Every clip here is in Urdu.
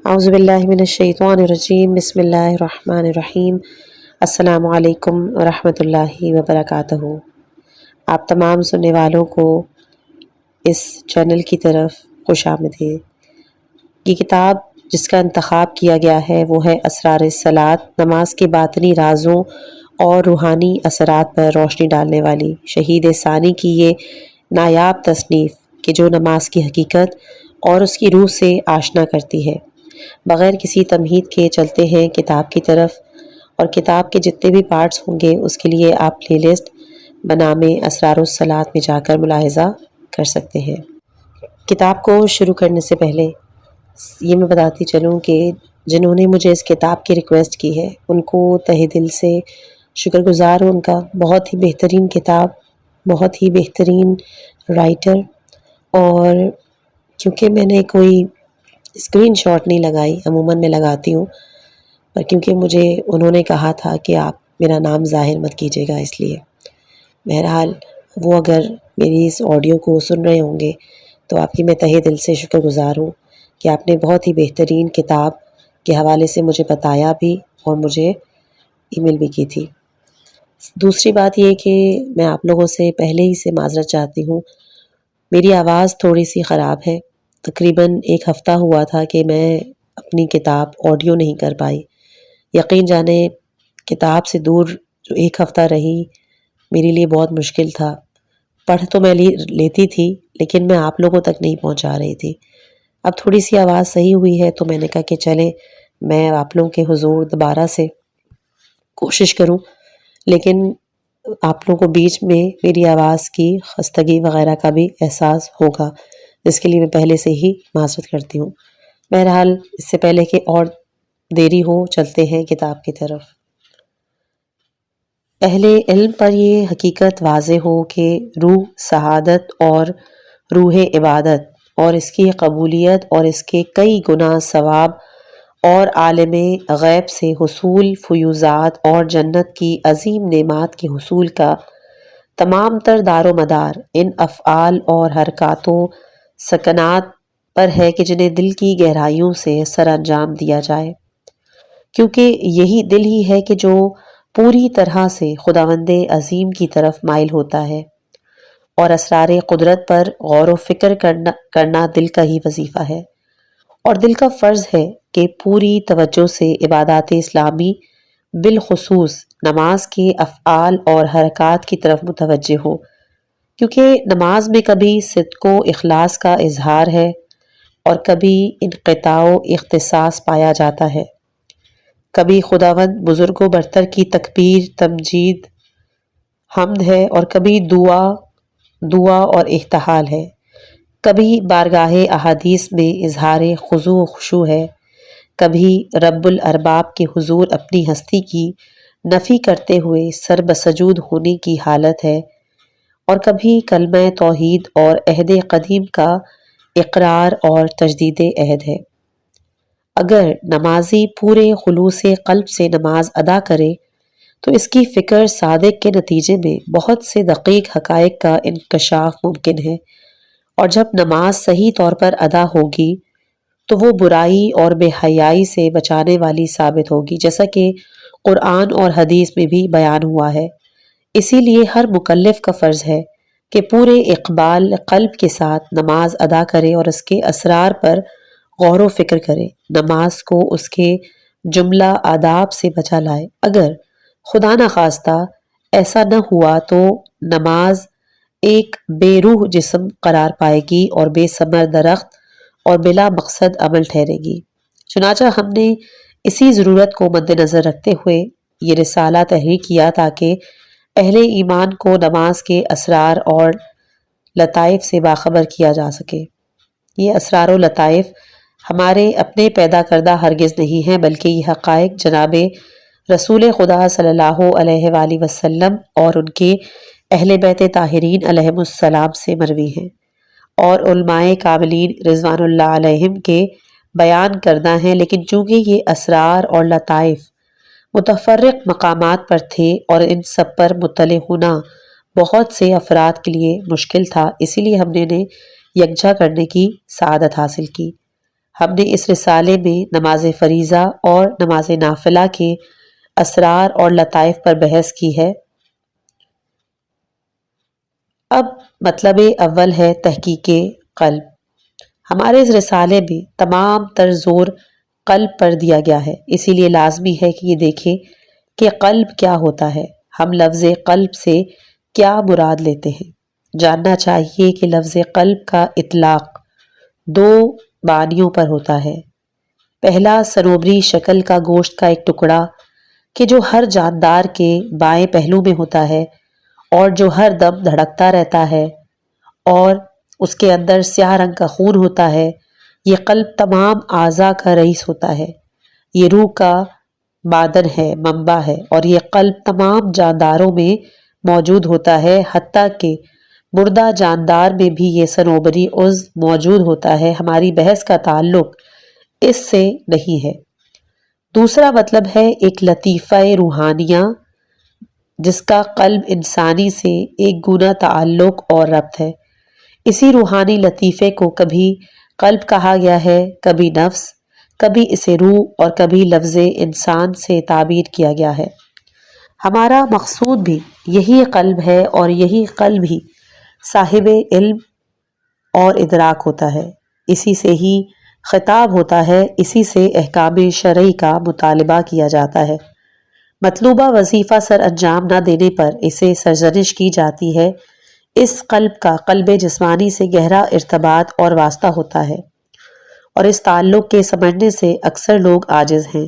اعوذ باللہ من الشیطان الرجیم بسم اللہ الرحمن الرحیم السلام علیکم ورحمۃ اللہ وبرکاتہ۔ آپ تمام سننے والوں کو اس چینل کی طرف خوش آمدید۔ یہ کتاب جس کا انتخاب کیا گیا ہے وہ ہے اسرار الصلاۃ، نماز کے باطنی رازوں اور روحانی اثرات پر روشنی ڈالنے والی شہید ثانی کی یہ نایاب تصنیف کہ جو نماز کی حقیقت اور اس کی روح سے آشنا کرتی ہے۔ بغیر کسی تمہید کے چلتے ہیں کتاب کی طرف، اور کتاب کے جتنے بھی پارٹس ہوں گے اس کے لیے آپ پلے لسٹ بنامے اسرار الصلاۃ میں جا کر ملاحظہ کر سکتے ہیں۔ کتاب کو شروع کرنے سے پہلے یہ میں بتاتی چلوں کہ جنہوں نے مجھے اس کتاب کی ریکویسٹ کی ہے ان کو تہہ دل سے شکر گزار ہوں ان کا۔ بہت ہی بہترین کتاب، بہت ہی بہترین رائٹر، اور کیونکہ میں نے کوئی اسکرین شاٹ نہیں لگائی، عموماً میں لگاتی ہوں، پر کیونکہ مجھے انہوں نے کہا تھا کہ آپ میرا نام ظاہر مت کیجیے گا، اس لیے بہرحال وہ اگر میری اس آڈیو کو سن رہے ہوں گے تو آپ کی میں تہہ دل سے شکر گزار ہوں کہ آپ نے بہت ہی بہترین کتاب کے حوالے سے مجھے بتایا بھی اور مجھے ای میل بھی کی تھی۔ دوسری بات یہ کہ میں آپ لوگوں سے پہلے ہی سے معذرت چاہتی ہوں، میری آواز تھوڑی سی خراب ہے۔ تقریباً ایک ہفتہ ہوا تھا کہ میں اپنی کتاب آڈیو نہیں کر پائی۔ یقین جانیں کتاب سے دور جو ایک ہفتہ رہی میرے لیے بہت مشکل تھا۔ پڑھ تو میں لیتی تھی لیکن میں آپ لوگوں تک نہیں پہنچا رہی تھی۔ اب تھوڑی سی آواز صحیح ہوئی ہے تو میں نے کہا کہ چلیں میں آپ لوگوں کے حضور دوبارہ سے کوشش کروں، لیکن آپ لوگوں کو بیچ میں میری آواز کی خستگی وغیرہ کا بھی احساس ہوگا، جس کے لیے میں پہلے سے ہی معذرت کرتی ہوں۔ بہرحال اس سے پہلے کہ اور دیری ہو چلتے ہیں کتاب کی طرف۔ اہل علم پر یہ حقیقت واضح ہو کہ روح سعادت اور روح عبادت اور اس کی قبولیت اور اس کے کئی گنا ثواب اور عالم غیب سے حصول فیوزات اور جنت کی عظیم نعمات کے حصول کا تمام تر دار و مدار ان افعال اور حرکاتوں سکنات پر ہے کہ جنہیں دل کی گہرائیوں سے سر انجام دیا جائے، کیونکہ یہی دل ہی ہے کہ جو پوری طرح سے خداوند عظیم کی طرف مائل ہوتا ہے، اور اسرار قدرت پر غور و فکر کرنا دل کا ہی وظیفہ ہے، اور دل کا فرض ہے کہ پوری توجہ سے عبادات اسلامی بالخصوص نماز کے افعال اور حرکات کی طرف متوجہ ہو، کیونکہ نماز میں کبھی صدق و اخلاص کا اظہار ہے اور کبھی انقطاع و اختصاص پایا جاتا ہے، کبھی خداوند بزرگ و برتر کی تکبیر تمجید حمد ہے اور کبھی دعا اور احتحال ہے، کبھی بارگاہ احادیث میں اظہار خضوع و خشوع ہے، کبھی رب الارباب کے حضور اپنی ہستی کی نفی کرتے ہوئے سر بسجود ہونے کی حالت ہے، اور کبھی کلمہ توحید اور عہد قدیم کا اقرار اور تجدید عہد ہے۔ اگر نمازی پورے خلوص قلب سے نماز ادا کرے تو اس کی فکر صادق کے نتیجے میں بہت سے دقیق حقائق کا انکشاف ممکن ہے، اور جب نماز صحیح طور پر ادا ہوگی تو وہ برائی اور بے حیائی سے بچانے والی ثابت ہوگی، جیسا کہ قرآن اور حدیث میں بھی بیان ہوا ہے۔ اسی لیے ہر مکلف کا فرض ہے کہ پورے اقبال قلب کے ساتھ نماز ادا کرے اور اس کے اسرار پر غور و فکر کرے، نماز کو اس کے جملہ آداب سے بچا لائے۔ اگر خدا نخواستہ ایسا نہ ہوا تو نماز ایک بے روح جسم قرار پائے گی اور بے ثمر درخت اور بلا مقصد عمل ٹھہرے گی۔ چنانچہ ہم نے اسی ضرورت کو مد نظر رکھتے ہوئے یہ رسالہ تحریر کیا تاکہ اہل ایمان کو نماز کے اسرار اور لطائف سے باخبر کیا جا سکے۔ یہ اسرار و لطائف ہمارے اپنے پیدا کردہ ہرگز نہیں ہیں، بلکہ یہ حقائق جناب رسول خدا صلی اللہ علیہ وآلہ وسلم اور ان کے اہل بیت طاہرین علیہم السلام سے مروی ہیں، اور علماء کاملین رضوان اللہ علیہم کے بیان کردہ ہیں، لیکن چونکہ یہ اسرار اور لطائف متفرق مقامات پر تھے اور ان سب پر مطلع ہونا بہت سے افراد کے لیے مشکل تھا، اسی لیے ہم نے انہیں یکجا کرنے کی سعادت حاصل کی۔ ہم نے اس رسالے میں نماز فریضہ اور نماز نافلہ کے اسرار اور لطائف پر بحث کی ہے۔ اب مطلب اول ہے تحقیق قلب۔ ہمارے اس رسالے میں تمام تر زور قلب پر دیا گیا ہے، اسی لیے لازمی ہے کہ یہ دیکھیں کہ قلب کیا ہوتا ہے، ہم لفظ قلب سے کیا مراد لیتے ہیں۔ جاننا چاہیے کہ لفظ قلب کا اطلاق دو معنیوں پر ہوتا ہے۔ پہلا، سنوبری شکل کا گوشت کا ایک ٹکڑا کہ جو ہر جاندار کے بائیں پہلو میں ہوتا ہے اور جو ہر دم دھڑکتا رہتا ہے اور اس کے اندر سیاہ رنگ کا خون ہوتا ہے۔ یہ قلب تمام اعضاء کا رئیس ہوتا ہے، یہ روح کا معدن ہے، منبع ہے، اور یہ قلب تمام جانداروں میں موجود ہوتا ہے، حتیٰ کہ مردہ جاندار میں بھی یہ صنوبری عضو موجود ہوتا ہے۔ ہماری بحث کا تعلق اس سے نہیں ہے۔ دوسرا مطلب ہے ایک لطیفہ روحانیہ جس کا قلب انسانی سے ایک گنا تعلق اور ربط ہے۔ اسی روحانی لطیفے کو کبھی قلب کہا گیا ہے، کبھی نفس، کبھی اسے روح اور کبھی لفظ انسان سے تعبیر کیا گیا ہے۔ ہمارا مقصود بھی یہی قلب ہے اور یہی قلب ہی صاحب علم اور ادراک ہوتا ہے، اسی سے ہی خطاب ہوتا ہے، اسی سے احکام شرعی کا مطالبہ کیا جاتا ہے۔ مطلوبہ وظیفہ سر انجام نہ دینے پر اسے سرزنش کی جاتی ہے۔ اس قلب کا قلب جسمانی سے گہرا ارتباط اور واسطہ ہوتا ہے اور اس تعلق کے سمجھنے سے اکثر لوگ عاجز ہیں۔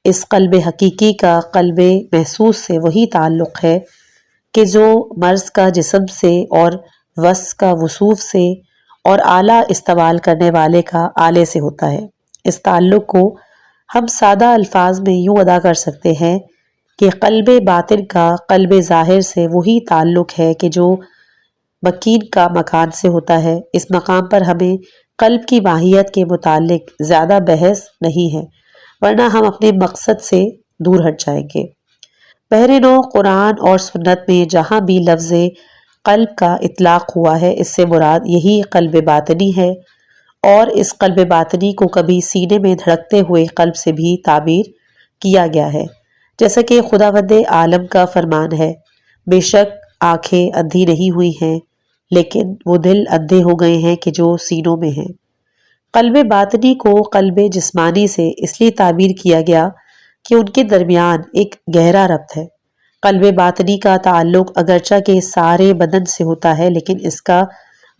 اس قلب حقیقی کا قلب محسوس سے وہی تعلق ہے کہ جو مرض کا جسم سے اور وصف کا وصوف سے اور اعلیٰ استعمال کرنے والے کا آلے سے ہوتا ہے۔ اس تعلق کو ہم سادہ الفاظ میں یوں ادا کر سکتے ہیں کہ قلب باطن کا قلب ظاہر سے وہی تعلق ہے کہ جو مکین کا مکان سے ہوتا ہے۔ اس مقام پر ہمیں قلب کی ماہیت کے متعلق زیادہ بحث نہیں ہے، ورنہ ہم اپنے مقصد سے دور ہٹ جائیں گے۔ بہر نوع قرآن اور سنت میں جہاں بھی لفظ قلب کا اطلاق ہوا ہے، اس سے مراد یہی قلب باطنی ہے، اور اس قلب باطنی کو کبھی سینے میں دھڑکتے ہوئے قلب سے بھی تعبیر کیا گیا ہے، جیسا کہ خداوند عالم کا فرمان ہے، بے شک آنکھیں اندھی نہیں ہوئی ہیں لیکن وہ دل اندھے ہو گئے ہیں کہ جو سینوں میں ہیں۔ قلب باطنی کو قلب جسمانی سے اس لیے تعبیر کیا گیا کہ ان کے درمیان ایک گہرا ربط ہے۔ قلب باطنی کا تعلق اگرچہ کہ سارے بدن سے ہوتا ہے، لیکن اس کا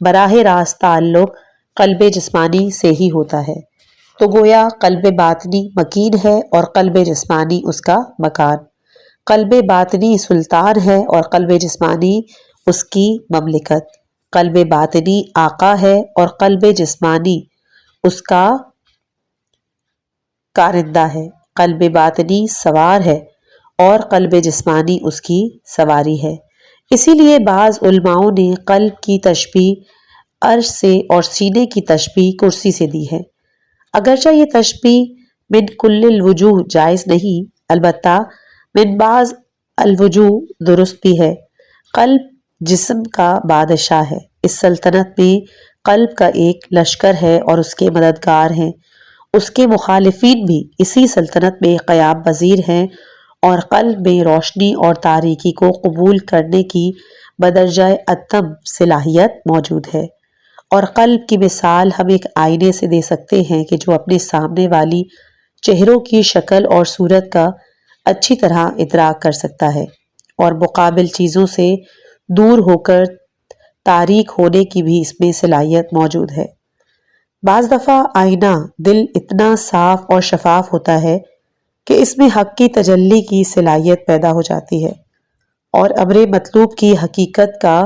براہ راست تعلق قلب جسمانی سے ہی ہوتا ہے، تو گویا قلب باطنی مکین ہے اور قلب جسمانی اس کا مکان۔ قلب باطنی سلطان ہے اور قلب جسمانی اس کی مملکت۔ قلب باطنی آقا ہے اور قلب جسمانی اس کا کارندہ ہے۔ قلب باطنی سوار ہے اور قلب جسمانی اس کی سواری ہے۔ اسی لیے بعض علماؤں نے قلب کی تشبیہ عرش سے اور سینے کی تشبیہ کرسی سے دی ہے۔ اگرچہ یہ تشبیہ من کل الوجوہ جائز نہیں، البتہ من بعض الوجوہ درست بھی ہے۔ قلب جسم کا بادشاہ ہے، اس سلطنت میں قلب کا ایک لشکر ہے اور اس کے مددگار ہیں، اس کے مخالفین بھی اسی سلطنت میں قیام پذیر ہیں، اور قلب میں روشنی اور تاریکی کو قبول کرنے کی بدرجہ اتم صلاحیت موجود ہے۔ اور قلب کی مثال ہم ایک آئینے سے دے سکتے ہیں کہ جو اپنے سامنے والی چہروں کی شکل اور صورت کا اچھی طرح ادراک کر سکتا ہے اور مقابل چیزوں سے دور ہو کر تاریک ہونے کی بھی اس میں صلاحیت موجود ہے۔ بعض دفعہ آئینہ دل اتنا صاف اور شفاف ہوتا ہے کہ اس میں حق کی تجلی کی صلاحیت پیدا ہو جاتی ہے اور امر مطلوب کی حقیقت کا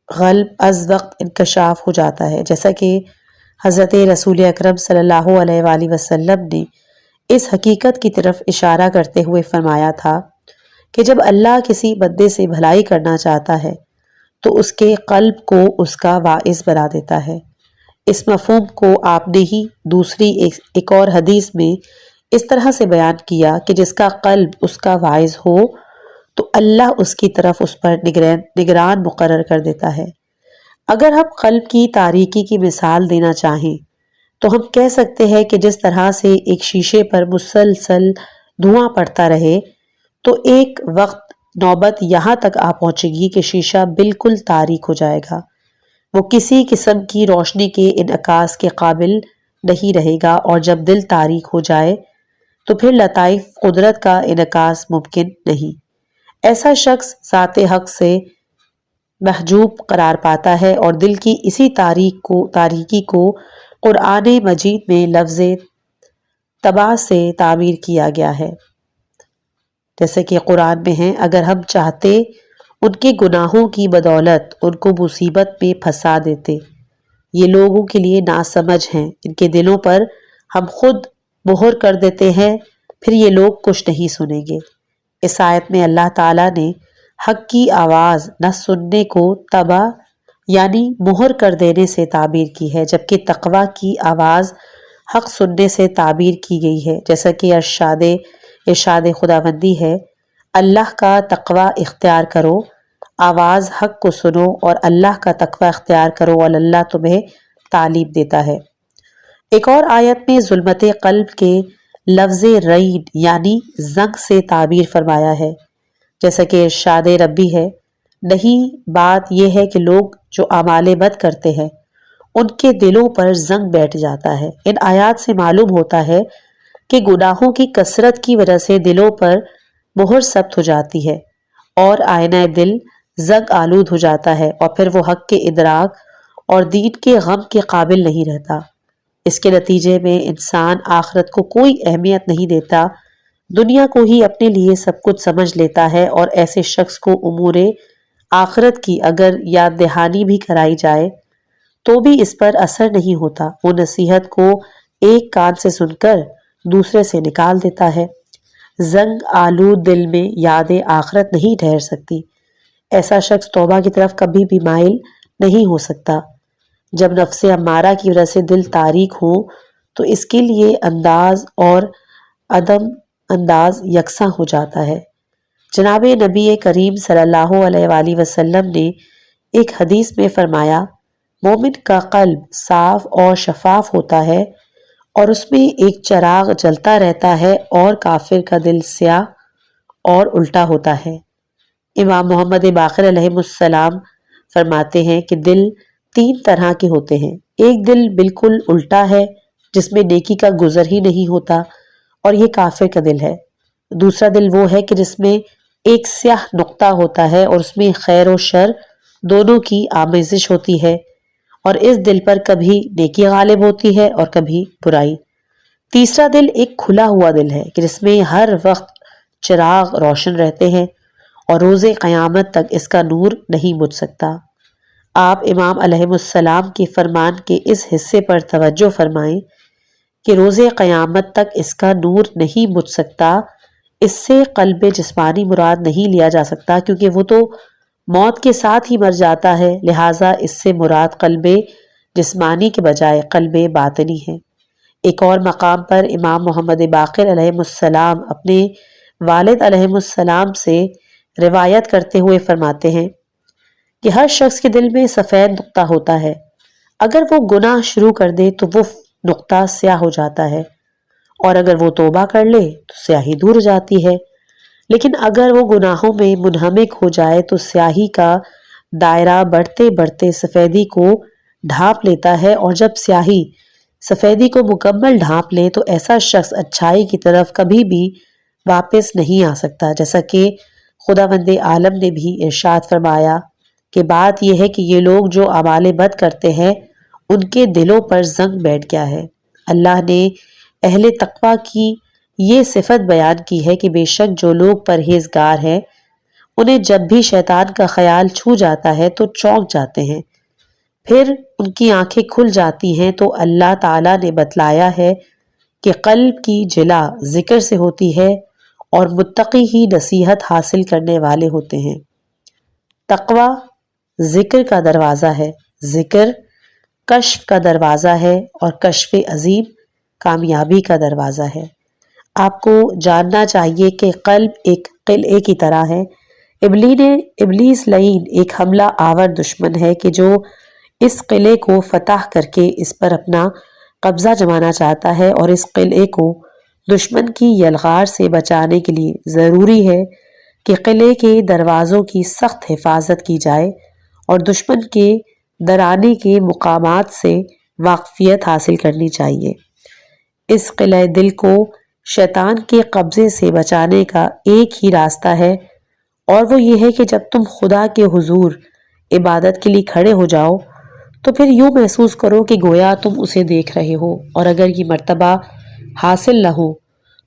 غلب از وقت انکشاف ہو جاتا ہے، جیسا کہ حضرت رسول اکرم صلی اللہ علیہ وآلہ وسلم نے اس حقیقت کی طرف اشارہ کرتے ہوئے فرمایا تھا کہ جب اللہ کسی بندے سے بھلائی کرنا چاہتا ہے تو اس کے قلب کو اس کا واعظ بنا دیتا ہے۔ اس مفہوم کو آپ نے ہی دوسری ایک اور حدیث میں اس طرح سے بیان کیا کہ جس کا قلب اس کا واعظ ہو تو اللہ اس کی طرف اس پر نگران مقرر کر دیتا ہے۔ اگر ہم قلب کی تاریکی کی مثال دینا چاہیں تو ہم کہہ سکتے ہیں کہ جس طرح سے ایک شیشے پر مسلسل دھواں پڑتا رہے تو ایک وقت نوبت یہاں تک آ پہنچے گی کہ شیشہ بالکل تاریک ہو جائے گا، وہ کسی قسم کی روشنی کے انعکاس کے قابل نہیں رہے گا، اور جب دل تاریک ہو جائے تو پھر لطائف قدرت کا انعکاس ممکن نہیں۔ ایسا شخص ذات حق سے محجوب قرار پاتا ہے، اور دل کی اسی تاریکی کو قرآن مجید میں لفظ تباہ سے تعبیر کیا گیا ہے، جیسے کہ قرآن میں ہے، اگر ہم چاہتے ان کے گناہوں کی بدولت ان کو مصیبت میں پھنسا دیتے، یہ لوگوں کے لیے ناسمجھ ہیں، ان کے دلوں پر ہم خود مہر کر دیتے ہیں، پھر یہ لوگ کچھ نہیں سنیں گے۔ اس آیت میں اللہ تعالیٰ نے حق کی آواز نہ سننے کو تباہ یعنی مہر کر دینے سے تعبیر کی ہے، جبکہ تقویٰ کی آواز حق سننے سے تعبیر کی گئی ہے، جیسا کہ ارشاد خداوندی ہے، اللہ کا تقویٰ اختیار کرو، آواز حق کو سنو اور اللہ کا تقویٰ اختیار کرو اور اللہ تمہیں تعلیم دیتا ہے۔ ایک اور آیت میں ظلمت قلب کے لفظ رین یعنی زنگ سے تعبیر فرمایا ہے، جیسا کہ ارشاد ربی ہے، نہیں بات یہ ہے کہ لوگ جو اعمال بد کرتے ہیں ان کے دلوں پر زنگ بیٹھ جاتا ہے۔ ان آیات سے معلوم ہوتا ہے کہ گناہوں کی کثرت کی وجہ سے دلوں پر مہر ثبت ہو جاتی ہے اور آئینہ دل زنگ آلود ہو جاتا ہے، اور پھر وہ حق کے ادراک اور دین کے غم کے قابل نہیں رہتا۔ اس کے نتیجے میں انسان آخرت کو کوئی اہمیت نہیں دیتا، دنیا کو ہی اپنے لیے سب کچھ سمجھ لیتا ہے، اور ایسے شخص کو امور آخرت کی اگر یاد دہانی بھی کرائی جائے تو بھی اس پر اثر نہیں ہوتا، وہ نصیحت کو ایک کان سے سن کر دوسرے سے نکال دیتا ہے۔ زنگ آلود دل میں یاد آخرت نہیں ٹھہر سکتی، ایسا شخص توبہ کی طرف کبھی بھی مائل نہیں ہو سکتا۔ جب نفس امارہ کی وجہ سے دل تاریک ہو تو اس کے لیے انداز اور عدم انداز یکساں ہو جاتا ہے۔ جناب نبی کریم صلی اللہ علیہ وآلہ وسلم نے ایک حدیث میں فرمایا، مومن کا قلب صاف اور شفاف ہوتا ہے اور اس میں ایک چراغ جلتا رہتا ہے، اور کافر کا دل سیاہ اور الٹا ہوتا ہے۔ امام محمد باقر علیہ السلام فرماتے ہیں کہ دل 3 طرح کے ہوتے ہیں، ایک دل بالکل الٹا ہے جس میں نیکی کا گزر ہی نہیں ہوتا، اور یہ کافر کا دل ہے۔ دوسرا دل وہ ہے کہ جس میں ایک سیاہ نقطہ ہوتا ہے اور اس میں خیر و شر دونوں کی آمیزش ہوتی ہے، اور اس دل پر کبھی نیکی غالب ہوتی ہے اور کبھی برائی۔ تیسرا دل ایک کھلا ہوا دل ہے کہ جس میں ہر وقت چراغ روشن رہتے ہیں اور روز قیامت تک اس کا نور نہیں بجھ سکتا۔ آپ امام علیہ السلام کے فرمان کے اس حصے پر توجہ فرمائیں کہ روز قیامت تک اس کا نور نہیں بجھ سکتا، اس سے قلب جسمانی مراد نہیں لیا جا سکتا، کیونکہ وہ تو موت کے ساتھ ہی مر جاتا ہے، لہٰذا اس سے مراد قلب جسمانی کے بجائے قلب باطنی ہے۔ ایک اور مقام پر امام محمد باقر علیہ السلام اپنے والد علیہ السلام سے روایت کرتے ہوئے فرماتے ہیں کہ ہر شخص کے دل میں سفید نقطہ ہوتا ہے، اگر وہ گناہ شروع کر دے تو وہ نقطہ سیاہ ہو جاتا ہے، اور اگر وہ توبہ کر لے تو سیاہی دور ہو جاتی ہے، لیکن اگر وہ گناہوں میں منہمک ہو جائے تو سیاہی کا دائرہ بڑھتے بڑھتے سفیدی کو ڈھانپ لیتا ہے، اور جب سیاہی سفیدی کو مکمل ڈھانپ لے تو ایسا شخص اچھائی کی طرف کبھی بھی واپس نہیں آ سکتا، جیسا کہ خداوند عالم نے بھی ارشاد فرمایا کہ بات یہ ہے کہ یہ لوگ جو اعمال بد کرتے ہیں ان کے دلوں پر زنگ بیٹھ گیا ہے۔ اللہ نے اہل تقویٰ کی یہ صفت بیان کی ہے کہ بے شک جو لوگ پرہیزگار ہیں انہیں جب بھی شیطان کا خیال چھو جاتا ہے تو چونک جاتے ہیں، پھر ان کی آنکھیں کھل جاتی ہیں تو اللہ تعالیٰ نے بتلایا ہے کہ قلب کی جلا ذکر سے ہوتی ہے اور متقی ہی نصیحت حاصل کرنے والے ہوتے ہیں۔ تقویٰ ذکر کا دروازہ ہے، ذکر کشف کا دروازہ ہے، اور کشف عظیم کامیابی کا دروازہ ہے۔ آپ کو جاننا چاہیے کہ قلب ایک قلعے کی طرح ہے۔ ابلیس لعین ایک حملہ آور دشمن ہے کہ جو اس قلعے کو فتح کر کے اس پر اپنا قبضہ جمانا چاہتا ہے اور اس قلعے کو دشمن کی یلغار سے بچانے کے لیے ضروری ہے کہ قلعے کے دروازوں کی سخت حفاظت کی جائے اور دشمن کے ڈرانے کے مقامات سے واقفیت حاصل کرنی چاہیے۔ اس قلعہ دل کو شیطان کے قبضے سے بچانے کا ایک ہی راستہ ہے، اور وہ یہ ہے کہ جب تم خدا کے حضور عبادت کے لیے کھڑے ہو جاؤ تو پھر یوں محسوس کرو کہ گویا تم اسے دیکھ رہے ہو، اور اگر یہ مرتبہ حاصل نہ ہو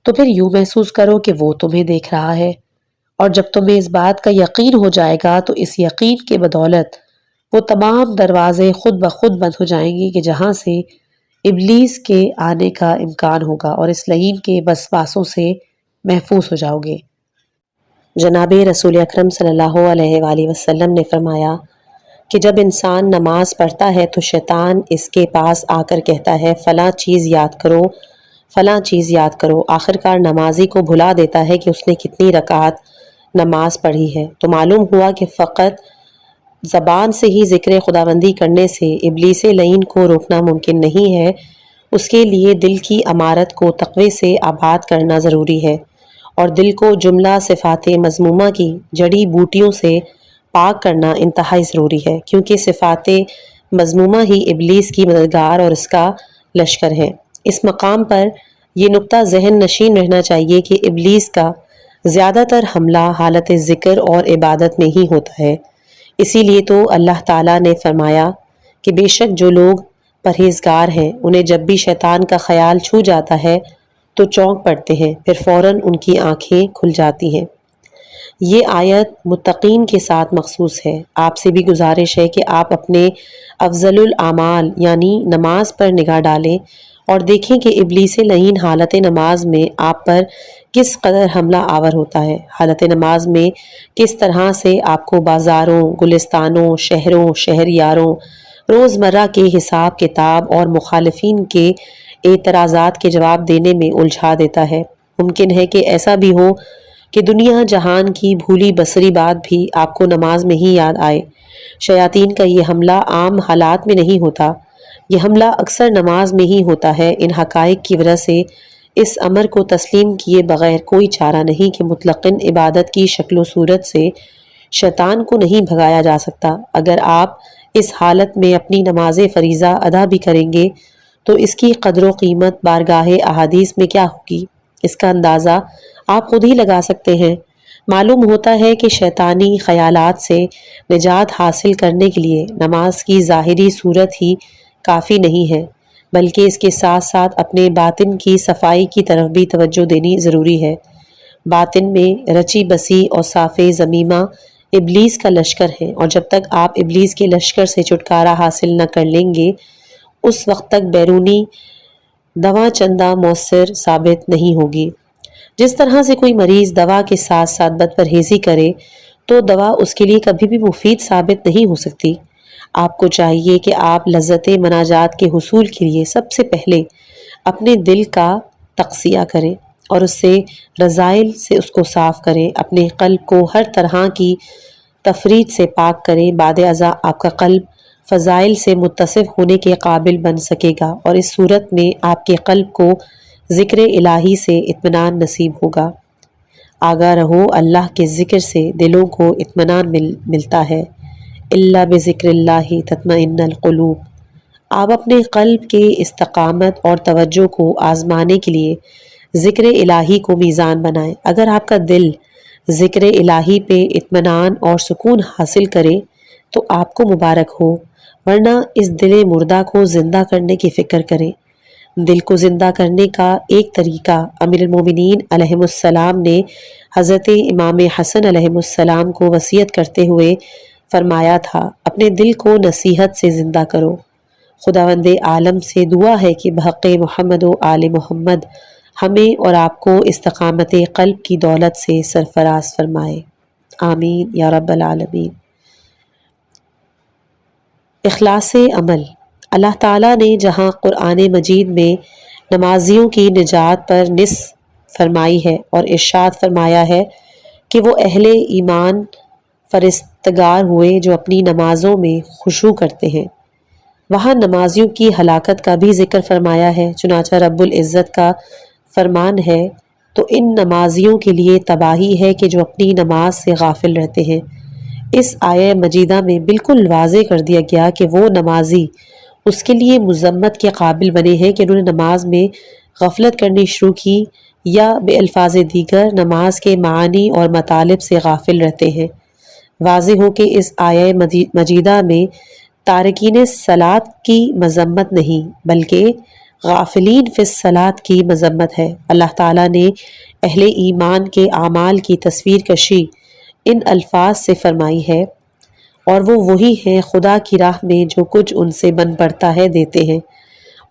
تو پھر یوں محسوس کرو کہ وہ تمہیں دیکھ رہا ہے۔ اور جب تمہیں اس بات کا یقین ہو جائے گا تو اس یقین کے بدولت وہ تمام دروازے خود بخود بند ہو جائیں گے کہ جہاں سے ابلیس کے آنے کا امکان ہوگا، اور اس لعین کے وسواسوں سے محفوظ ہو جاؤ گے۔ جناب رسول اکرم صلی اللہ علیہ وآلہ وسلم نے فرمایا کہ جب انسان نماز پڑھتا ہے تو شیطان اس کے پاس آ کر کہتا ہے فلاں چیز یاد کرو، فلاں چیز یاد کرو۔ آخرکار نمازی کو بھلا دیتا ہے کہ اس نے کتنی رکعت نماز پڑھی ہے۔ تو معلوم ہوا کہ فقط زبان سے ہی ذکر خداوندی کرنے سے ابلیس لعین کو روکنا ممکن نہیں ہے، اس کے لیے دل کی عمارت کو تقوی سے آباد کرنا ضروری ہے، اور دل کو جملہ صفات مذمومہ کی جڑی بوٹیوں سے پاک کرنا انتہائی ضروری ہے، کیونکہ صفات مذمومہ ہی ابلیس کی مددگار اور اس کا لشکر ہے۔ اس مقام پر یہ نقطہ ذہن نشین رہنا چاہیے کہ ابلیس کا زیادہ تر حملہ حالت ذکر اور عبادت میں ہی ہوتا ہے۔ اسی لیے تو اللہ تعالیٰ نے فرمایا کہ بے شک جو لوگ پرہیزگار ہیں انہیں جب بھی شیطان کا خیال چھو جاتا ہے تو چونک پڑتے ہیں، پھر فوراً ان کی آنکھیں کھل جاتی ہیں۔ یہ آیت متقین کے ساتھ مخصوص ہے۔ آپ سے بھی گزارش ہے کہ آپ اپنے افضل الاعمال یعنی نماز پر نگاہ ڈالیں اور دیکھیں کہ ابلیس لعین حالت نماز میں آپ پر کس قدر حملہ آور ہوتا ہے۔ حالت نماز میں کس طرح سے آپ کو بازاروں، گلستانوں، شہروں، شہریاروں، روزمرہ کے حساب کتاب اور مخالفین کے اعتراضات کے جواب دینے میں الجھا دیتا ہے۔ ممکن ہے کہ ایسا بھی ہو کہ دنیا جہان کی بھولی بصری بات بھی آپ کو نماز میں ہی یاد آئے۔ شیاطین کا یہ حملہ عام حالات میں نہیں ہوتا، یہ حملہ اکثر نماز میں ہی ہوتا ہے۔ ان حقائق کی وجہ سے اس امر کو تسلیم کیے بغیر کوئی چارہ نہیں کہ مطلقاً عبادت کی شکل و صورت سے شیطان کو نہیں بھگایا جا سکتا۔ اگر آپ اس حالت میں اپنی نماز فریضہ ادا بھی کریں گے تو اس کی قدر و قیمت بارگاہ احادیث میں کیا ہوگی، اس کا اندازہ آپ خود ہی لگا سکتے ہیں۔ معلوم ہوتا ہے کہ شیطانی خیالات سے نجات حاصل کرنے کے لیے نماز کی ظاہری صورت ہی کافی نہیں ہے، بلکہ اس کے ساتھ ساتھ اپنے باطن کی صفائی کی طرف بھی توجہ دینی ضروری ہے۔ باطن میں رچی بسی اور صاف ضمیمہ ابلیس کا لشکر ہے، اور جب تک آپ ابلیس کے لشکر سے چھٹکارا حاصل نہ کر لیں گے اس وقت تک بیرونی دوا چندہ مؤثر ثابت نہیں ہوگی۔ جس طرح سے کوئی مریض دوا کے ساتھ ساتھ بد پرہیزی کرے تو دوا اس کے لیے کبھی بھی مفید ثابت نہیں ہو سکتی۔ آپ کو چاہیے کہ آپ لذت مناجات کے حصول کے لیے سب سے پہلے اپنے دل کا تقصیہ کریں اور اس سے رذائل سے اس کو صاف کریں، اپنے قلب کو ہر طرح کی تفرید سے پاک کریں۔ بعد ازاں آپ کا قلب فضائل سے متصف ہونے کے قابل بن سکے گا، اور اس صورت میں آپ کے قلب کو ذکر الہی سے اطمینان نصیب ہوگا۔ آگاہ رہو، اللہ کے ذکر سے دلوں کو اطمینان ملتا ہے۔ الا بذکر اللہ تطمئن القلوب۔ آپ اپنے قلب کے استقامت اور توجہ کو آزمانے کے لیے ذکر الہی کو میزان بنائیں۔ اگر آپ کا دل ذکر الہی پہ اطمینان اور سکون حاصل کرے تو آپ کو مبارک ہو، ورنہ اس دل مردہ کو زندہ کرنے کی فکر کریں۔ دل کو زندہ کرنے کا ایک طریقہ امیر المومنین علیہ السلام نے حضرت امام حسن علیہ السلام کو وصیت کرتے ہوئے فرمایا تھا، اپنے دل کو نصیحت سے زندہ کرو۔ خداوند عالم سے دعا ہے کہ بحق محمد و آل محمد ہمیں اور آپ کو استقامت قلب کی دولت سے سرفراز فرمائے، آمین یا رب العالمین۔ اخلاص عمل۔ اللہ تعالیٰ نے جہاں قرآن مجید میں نمازیوں کی نجات پر نص فرمائی ہے اور ارشاد فرمایا ہے کہ وہ اہل ایمان فرستگار ہوئے جو اپنی نمازوں میں خشوع کرتے ہیں، وہاں نمازیوں کی ہلاکت کا بھی ذکر فرمایا ہے۔ چنانچہ رب العزت کا فرمان ہے تو ان نمازیوں کے لیے تباہی ہے کہ جو اپنی نماز سے غافل رہتے ہیں۔ اس آیہ مجیدہ میں بالکل واضح کر دیا گیا کہ وہ نمازی اس کے لیے مذمت کے قابل بنے ہیں کہ انہوں نے نماز میں غفلت کرنی شروع کی یا بے الفاظ دیگر نماز کے معانی اور مطالب سے غافل رہتے ہیں۔ واضح ہو کہ اس آیہ مجیدہ میں تارکین صلاۃ کی مذمت نہیں بلکہ غافلین فی الصلاۃ کی مذمت ہے۔ اللہ تعالیٰ نے اہل ایمان کے اعمال کی تصویر کشی ان الفاظ سے فرمائی ہے، اور وہ وہی ہیں خدا کی راہ میں جو کچھ ان سے بن پڑتا ہے دیتے ہیں،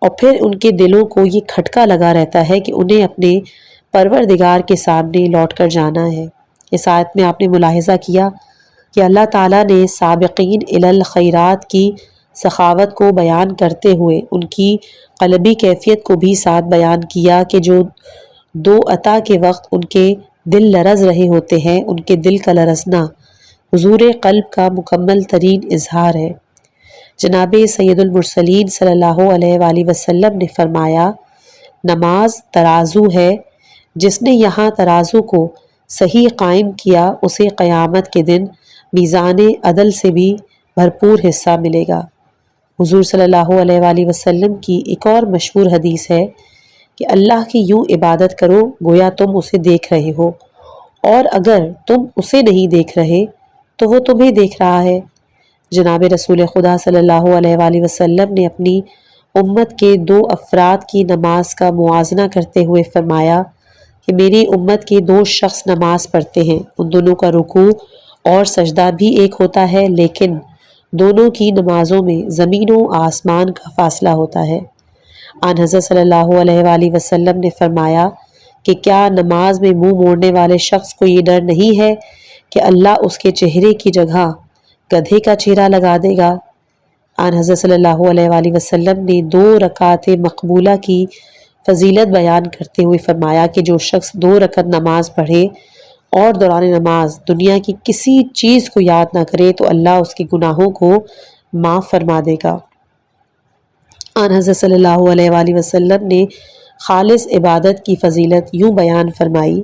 اور پھر ان کے دلوں کو یہ کھٹکا لگا رہتا ہے کہ انہیں اپنے پروردگار کے سامنے لوٹ کر جانا ہے۔ اس آیت میں آپ نے ملاحظہ کیا کہ اللہ تعالیٰ نے سابقین الی الخیرات کی سخاوت کو بیان کرتے ہوئے ان کی قلبی کیفیت کو بھی ساتھ بیان کیا کہ جو دو عطا کے وقت ان کے دل لرز رہے ہوتے ہیں، ان کے دل کا لرزنا حضور قلب کا مکمل ترین اظہار ہے۔ جناب سید المرسلین صلی اللہ علیہ وآلہ وسلم نے فرمایا، نماز ترازو ہے، جس نے یہاں ترازو کو صحیح قائم کیا اسے قیامت کے دن میزان عدل سے بھی بھرپور حصہ ملے گا۔ حضور صلی اللہ علیہ وآلہ وسلم کی ایک اور مشہور حدیث ہے کہ اللہ کی یوں عبادت کرو گویا تم اسے دیکھ رہے ہو، اور اگر تم اسے نہیں دیکھ رہے تو وہ تمہیں دیکھ رہا ہے۔ جناب رسول خدا صلی اللہ علیہ وآلہ وسلم نے اپنی امت کے دو افراد کی نماز کا موازنہ کرتے ہوئے فرمایا کہ میری امت کے دو شخص نماز پڑھتے ہیں، ان دونوں کا رکوع اور سجدہ بھی ایک ہوتا ہے، لیکن دونوں کی نمازوں میں زمین و آسمان کا فاصلہ ہوتا ہے۔ آن حضرت صلی اللہ علیہ وآلہ وسلم نے فرمایا کہ کیا نماز میں منہ موڑنے والے شخص کو یہ ڈر نہیں ہے کہ اللہ اس کے چہرے کی جگہ گدھے کا چہرہ لگا دے گا؟ آن حضرت صلی اللہ علیہ وآلہ وسلم نے 2 رکعت مقبولہ کی فضیلت بیان کرتے ہوئے فرمایا کہ جو شخص 2 رکعت نماز پڑھے اور دوران نماز دنیا کی کسی چیز کو یاد نہ کرے تو اللہ اس کے گناہوں کو معاف فرما دے گا۔ آن حضرت صلی اللہ علیہ وآلہ وسلم نے خالص عبادت کی فضیلت یوں بیان فرمائی،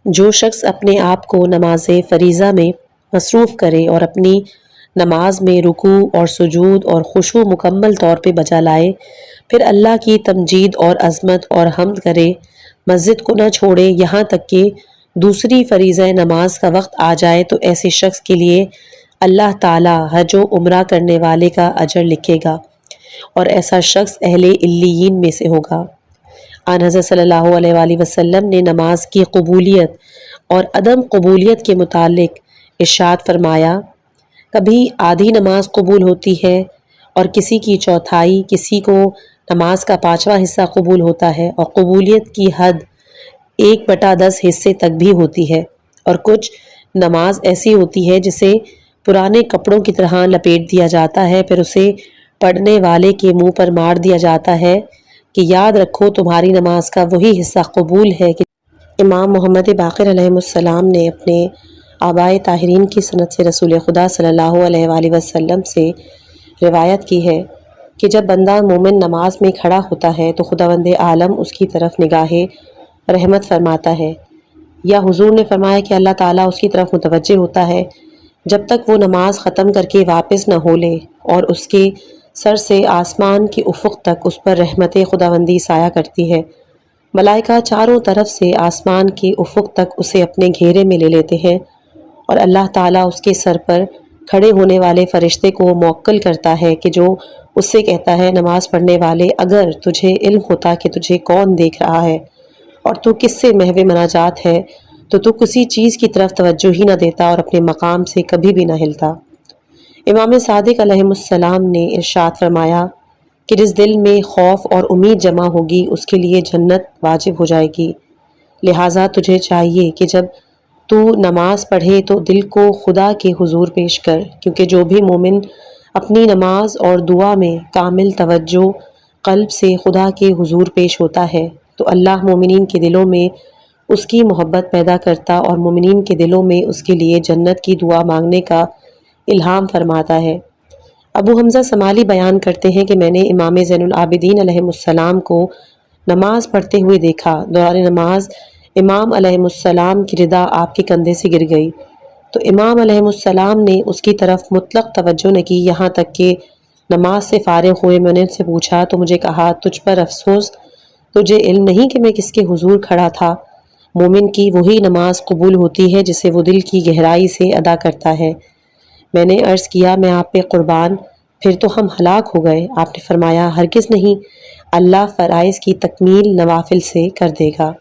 جو شخص اپنے آپ کو نماز فریضہ میں مصروف کرے اور اپنی نماز میں رکوع اور سجود اور خشوع مکمل طور پہ بجا لائے، پھر اللہ کی تمجید اور عظمت اور حمد کرے، مسجد کو نہ چھوڑے یہاں تک کہ دوسری فریضہ نماز کا وقت آ جائے، تو ایسے شخص کے لیے اللہ تعالیٰ حج و عمرہ کرنے والے کا اجر لکھے گا، اور ایسا شخص اہل علیین میں سے ہوگا۔ آن حضرت صلی اللہ علیہ وآلہ وسلم نے نماز کی قبولیت اور عدم قبولیت کے متعلق ارشاد فرمایا، کبھی آدھی نماز قبول ہوتی ہے اور کسی کی چوتھائی، کسی کو نماز کا 5واں حصہ قبول ہوتا ہے، اور قبولیت کی حد 1/10 حصے تک بھی ہوتی ہے، اور کچھ نماز ایسی ہوتی ہے جسے پرانے کپڑوں کی طرح لپیٹ دیا جاتا ہے، پھر اسے پڑھنے والے کے منہ پر مار دیا جاتا ہے کہ یاد رکھو تمہاری نماز کا وہی حصہ قبول ہے کہ امام محمد باقر علیہ السلام نے اپنے آبائے طاہرین کی سند سے رسول خدا صلی اللہ علیہ وآلہ وسلم سے روایت کی ہے کہ جب بندہ مومن نماز میں کھڑا ہوتا ہے تو خداوند عالم اس کی طرف نگاہ رحمت فرماتا ہے، یا حضور نے فرمایا کہ اللہ تعالیٰ اس کی طرف متوجہ ہوتا ہے جب تک وہ نماز ختم کر کے واپس نہ ہو لے، اور اس کے سر سے آسمان کے افق تک اس پر رحمت خداوندی سایہ کرتی ہے۔ ملائکہ چاروں طرف سے آسمان کے افق تک اسے اپنے گھیرے میں لے لیتے ہیں، اور اللہ تعالیٰ اس کے سر پر کھڑے ہونے والے فرشتے کو موکل کرتا ہے کہ جو اس سے کہتا ہے، نماز پڑھنے والے، اگر تجھے علم ہوتا کہ تجھے کون دیکھ رہا ہے اور تو کس سے محو مناجات ہے تو کسی چیز کی طرف توجہ ہی نہ دیتا اور اپنے مقام سے کبھی بھی نہ ہلتا۔ امام صادق علیہ السلام نے ارشاد فرمایا کہ جس دل میں خوف اور امید جمع ہوگی اس کے لیے جنت واجب ہو جائے گی، لہٰذا تجھے چاہیے کہ جب تو نماز پڑھے تو دل کو خدا کے حضور پیش کر، کیونکہ جو بھی مومن اپنی نماز اور دعا میں کامل توجہ قلب سے خدا کے حضور پیش ہوتا ہے تو اللہ مومنین کے دلوں میں اس کی محبت پیدا کرتا اور مومنین کے دلوں میں اس کے لیے جنت کی دعا مانگنے کا الہام فرماتا ہے۔ ابو حمزہ سمالی بیان کرتے ہیں کہ میں نے امام زین العابدین علیہ السلام کو نماز پڑھتے ہوئے دیکھا۔ دوران نماز امام علیہ السلام کی ردا آپ کے کندھے سے گر گئی تو امام علیہ السلام نے اس کی طرف مطلق توجہ نہ کی، یہاں تک کہ نماز سے فارغ ہوئے میں نے ان سے پوچھا تو مجھے کہا، تجھ پر افسوس، تجھے علم نہیں کہ میں کس کے حضور کھڑا تھا؟ مومن کی وہی نماز قبول ہوتی ہے جسے وہ دل کی گہرائی سے ادا کرتا ہے۔ میں نے عرض کیا، میں آپ پہ قربان، پھر تو ہم ہلاک ہو گئے۔ آپ نے فرمایا، ہرگز نہیں، اللہ فرائض کی تکمیل نوافل سے کر دے گا۔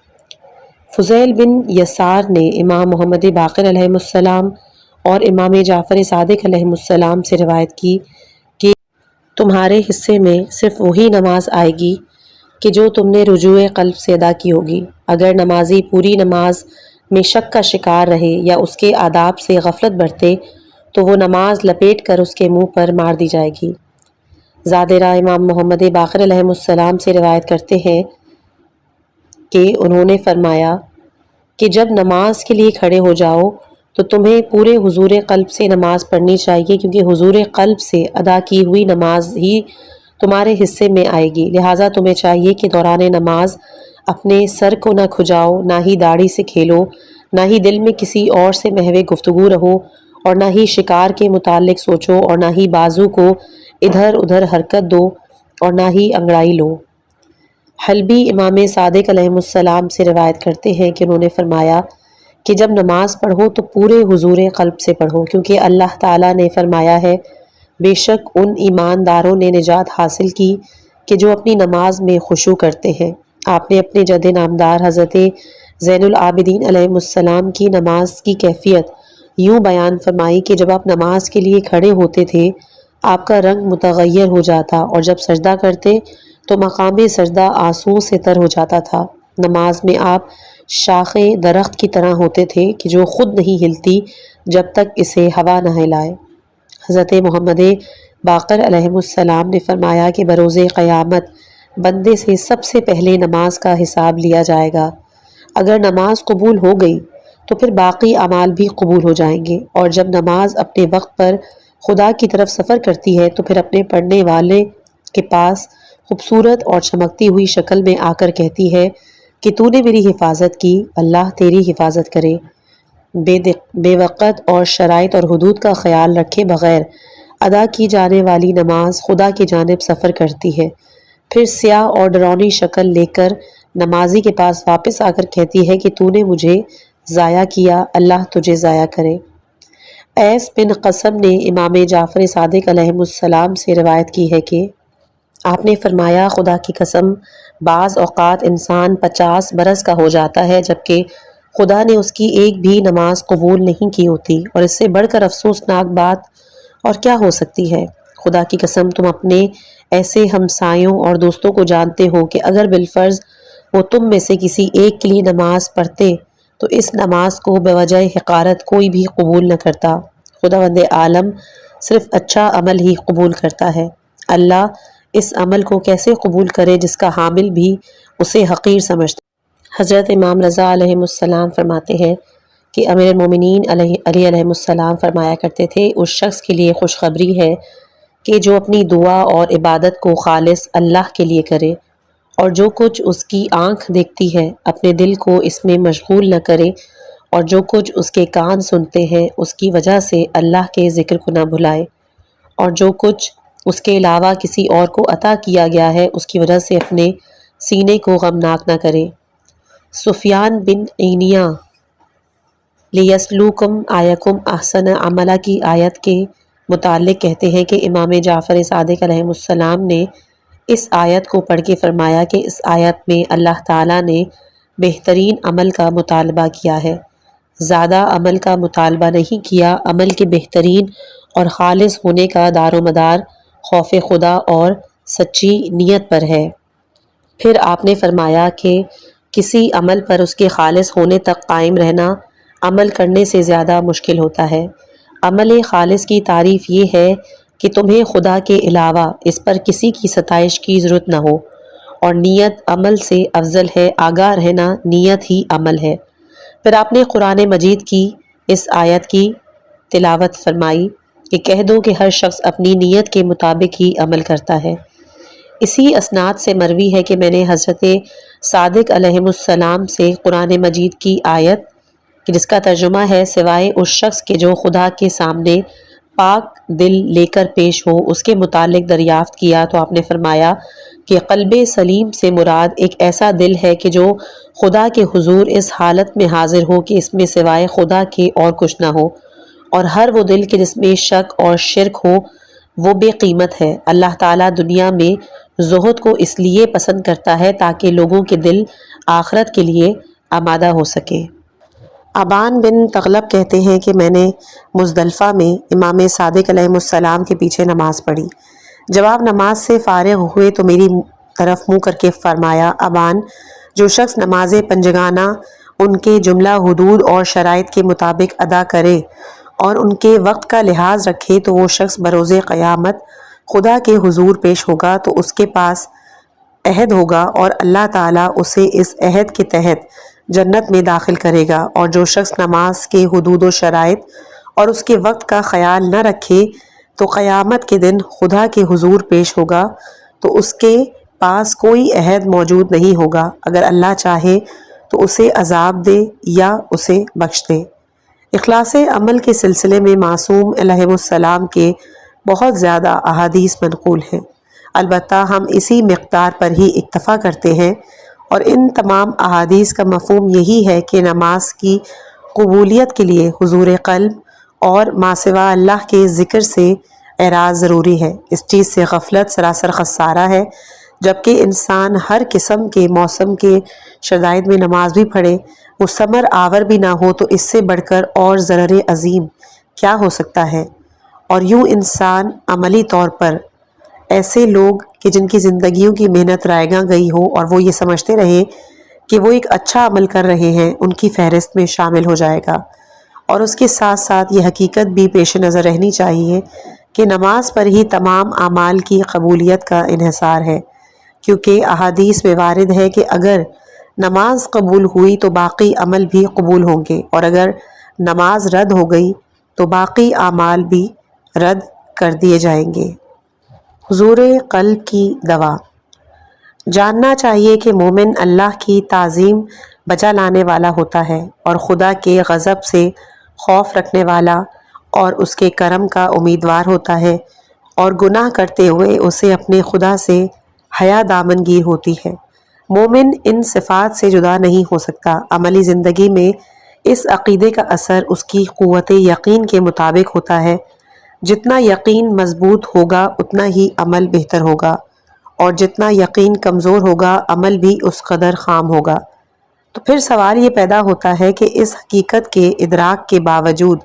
فضیل بن یسار نے امام محمد باقر علیہ السلام اور امام جعفر صادق علیہ السلام سے روایت کی کہ تمہارے حصے میں صرف وہی نماز آئے گی کہ جو تم نے رجوع قلب سے ادا کی ہوگی۔ اگر نمازی پوری نماز میں شک کا شکار رہے یا اس کے آداب سے غفلت برتے تو وہ نماز لپیٹ کر اس کے منہ پر مار دی جائے گی۔ زادرہ امام محمد باقر علیہ السلام سے روایت کرتے ہیں کہ انہوں نے فرمایا کہ جب نماز کے لیے کھڑے ہو جاؤ تو تمہیں پورے حضور قلب سے نماز پڑھنی چاہیے، کیونکہ حضور قلب سے ادا کی ہوئی نماز ہی تمہارے حصے میں آئے گی۔ لہٰذا تمہیں چاہیے کہ دوران نماز اپنے سر کو نہ کھجاؤ، نہ ہی داڑھی سے کھیلو، نہ ہی دل میں کسی اور سے محو گفتگو رہو، اور نہ ہی شکار کے متعلق سوچو، اور نہ ہی بازو کو ادھر ادھر حرکت دو، اور نہ ہی انگڑائی لو۔ حلبی امام صادق علیہ السلام سے روایت کرتے ہیں کہ انہوں نے فرمایا کہ جب نماز پڑھو تو پورے حضور قلب سے پڑھو، کیونکہ اللہ تعالیٰ نے فرمایا ہے، بے شک ان ایمانداروں نے نجات حاصل کی کہ جو اپنی نماز میں خشوع کرتے ہیں۔ آپ نے اپنے جد نامدار حضرت زین العابدین علیہ السلام کی نماز کی کیفیت یوں بیان فرمائی کہ جب آپ نماز کے لیے کھڑے ہوتے تھے آپ کا رنگ متغیر ہو جاتا، اور جب سجدہ کرتے تو مقام سجدہ آنسوؤں سے تر ہو جاتا تھا۔ نماز میں آپ شاخ درخت کی طرح ہوتے تھے کہ جو خود نہیں ہلتی جب تک اسے ہوا نہ ہلائے۔ حضرت محمد باقر علیہ السلام نے فرمایا کہ بروز قیامت بندے سے سب سے پہلے نماز کا حساب لیا جائے گا۔ اگر نماز قبول ہو گئی تو پھر باقی اعمال بھی قبول ہو جائیں گے، اور جب نماز اپنے وقت پر خدا کی طرف سفر کرتی ہے تو پھر اپنے پڑھنے والے کے پاس خوبصورت اور چمکتی ہوئی شکل میں آ کر کہتی ہے کہ تو نے میری حفاظت کی، اللہ تیری حفاظت کرے۔ بے وقت اور شرائط اور حدود کا خیال رکھے بغیر ادا کی جانے والی نماز خدا کی جانب سفر کرتی ہے، پھر سیاہ اور ڈراؤنی شکل لے کر نمازی کے پاس واپس آ کر کہتی ہے کہ تو نے مجھے ضائع کیا، اللہ تجھے ضائع کرے۔ ایس بن قسم نے امام جعفر صادق علیہ السلام سے روایت کی ہے کہ آپ نے فرمایا، خدا کی قسم بعض اوقات انسان 50 برس کا ہو جاتا ہے جبکہ خدا نے اس کی ایک بھی نماز قبول نہیں کی ہوتی، اور اس سے بڑھ کر افسوسناک بات اور کیا ہو سکتی ہے؟ خدا کی قسم تم اپنے ایسے ہمسایوں اور دوستوں کو جانتے ہو کہ اگر بالفرض وہ تم میں سے کسی ایک کے لیے نماز پڑھتے تو اس نماز کو بوجہ حقارت کوئی بھی قبول نہ کرتا۔ خداوند عالم صرف اچھا عمل ہی قبول کرتا ہے۔ اللہ اس عمل کو کیسے قبول کرے جس کا حامل بھی اسے حقیر سمجھتا ہے؟ حضرت امام رضا علیہ السلام فرماتے ہیں کہ امیر المومنین علی علیہ السلام فرمایا کرتے تھے، اس شخص کے لیے خوشخبری ہے کہ جو اپنی دعا اور عبادت کو خالص اللہ کے لیے کرے، اور جو کچھ اس کی آنکھ دیکھتی ہے اپنے دل کو اس میں مشغول نہ کرے، اور جو کچھ اس کے کان سنتے ہیں اس کی وجہ سے اللہ کے ذکر کو نہ بھلائے، اور جو کچھ اس کے علاوہ کسی اور کو عطا کیا گیا ہے اس کی وجہ سے اپنے سینے کو غمناک نہ کرے۔ سفیان بن عینیہ لیسلوکم آیکم احسن عملہ کی آیت کے متعلق کہتے ہیں کہ امام جعفر صادق علیہ السلام نے اس آیت کو پڑھ کے فرمایا کہ اس آیت میں اللہ تعالیٰ نے بہترین عمل کا مطالبہ کیا ہے، زیادہ عمل کا مطالبہ نہیں کیا۔ عمل کے بہترین اور خالص ہونے کا دار و مدار خوف خدا اور سچی نیت پر ہے۔ پھر آپ نے فرمایا کہ کسی عمل پر اس کے خالص ہونے تک قائم رہنا عمل کرنے سے زیادہ مشکل ہوتا ہے۔ عمل خالص کی تعریف یہ ہے کہ تمہیں خدا کے علاوہ اس پر کسی کی ستائش کی ضرورت نہ ہو، اور نیت عمل سے افضل ہے، آگاہ رہنا نیت ہی عمل ہے۔ پھر آپ نے قرآن مجید کی اس آیت کی تلاوت فرمائی کہ کہہ دو کہ ہر شخص اپنی نیت کے مطابق ہی عمل کرتا ہے۔ اسی اسناد سے مروی ہے کہ میں نے حضرت صادق علیہ السلام سے قرآن مجید کی آیت کہ جس کا ترجمہ ہے سوائے اس شخص کے جو خدا کے سامنے پاک دل لے کر پیش ہو، اس کے متعلق دریافت کیا تو آپ نے فرمایا کہ قلب سلیم سے مراد ایک ایسا دل ہے کہ جو خدا کے حضور اس حالت میں حاضر ہو کہ اس میں سوائے خدا کے اور کچھ نہ ہو، اور ہر وہ دل کہ جس میں شک اور شرک ہو وہ بے قیمت ہے۔ اللہ تعالیٰ دنیا میں زہد کو اس لیے پسند کرتا ہے تاکہ لوگوں کے دل آخرت کے لیے آمادہ ہو سکے۔ ابان بن تغلب کہتے ہیں کہ میں نے مزدلفہ میں امام صادق علیہ السلام کے پیچھے نماز پڑھی۔ جب آپ نماز سے فارغ ہوئے تو میری طرف منہ کر کے فرمایا، ابان، جو شخص نماز پنجگانہ ان کے جملہ حدود اور شرائط کے مطابق ادا کرے اور ان کے وقت کا لحاظ رکھے تو وہ شخص بروز قیامت خدا کے حضور پیش ہوگا تو اس کے پاس عہد ہوگا اور اللہ تعالیٰ اسے اس عہد کے تحت جنت میں داخل کرے گا، اور جو شخص نماز کے حدود و شرائط اور اس کے وقت کا خیال نہ رکھے تو قیامت کے دن خدا کے حضور پیش ہوگا تو اس کے پاس کوئی عہد موجود نہیں ہوگا، اگر اللہ چاہے تو اسے عذاب دے یا اسے بخش دے۔ اخلاص عمل کے سلسلے میں معصوم علیہ السلام کے بہت زیادہ احادیث منقول ہیں، البتہ ہم اسی مقدار پر ہی اکتفا کرتے ہیں، اور ان تمام احادیث کا مفہوم یہی ہے کہ نماز کی قبولیت کے لیے حضور قلب اور ما سوا اللہ کے ذکر سے اعراض ضروری ہے۔ اس چیز سے غفلت سراسر خسارہ ہے، جبکہ انسان ہر قسم کے موسم کے شدائد میں نماز بھی پڑھے، وہ ثمر آور بھی نہ ہو تو اس سے بڑھ کر اور ضرر عظیم کیا ہو سکتا ہے۔ اور یوں انسان عملی طور پر ایسے لوگ کہ جن کی زندگیوں کی محنت رائے گاں گئی ہو اور وہ یہ سمجھتے رہے کہ وہ ایک اچھا عمل کر رہے ہیں، ان کی فہرست میں شامل ہو جائے گا۔ اور اس کے ساتھ ساتھ یہ حقیقت بھی پیش نظر رہنی چاہیے کہ نماز پر ہی تمام اعمال کی قبولیت کا انحصار ہے، کیونکہ احادیث میں وارد ہے کہ اگر نماز قبول ہوئی تو باقی عمل بھی قبول ہوں گے، اور اگر نماز رد ہو گئی تو باقی اعمال بھی رد کر دیے جائیں گے۔ حضور قلب کی دوا۔ جاننا چاہیے کہ مومن اللہ کی تعظیم بجا لانے والا ہوتا ہے اور خدا کے غضب سے خوف رکھنے والا اور اس کے کرم کا امیدوار ہوتا ہے، اور گناہ کرتے ہوئے اسے اپنے خدا سے حیا دامنگیر ہوتی ہے۔ مومن ان صفات سے جدا نہیں ہو سکتا۔ عملی زندگی میں اس عقیدے کا اثر اس کی قوت یقین کے مطابق ہوتا ہے۔ جتنا یقین مضبوط ہوگا اتنا ہی عمل بہتر ہوگا، اور جتنا یقین کمزور ہوگا عمل بھی اس قدر خام ہوگا۔ تو پھر سوال یہ پیدا ہوتا ہے کہ اس حقیقت کے ادراک کے باوجود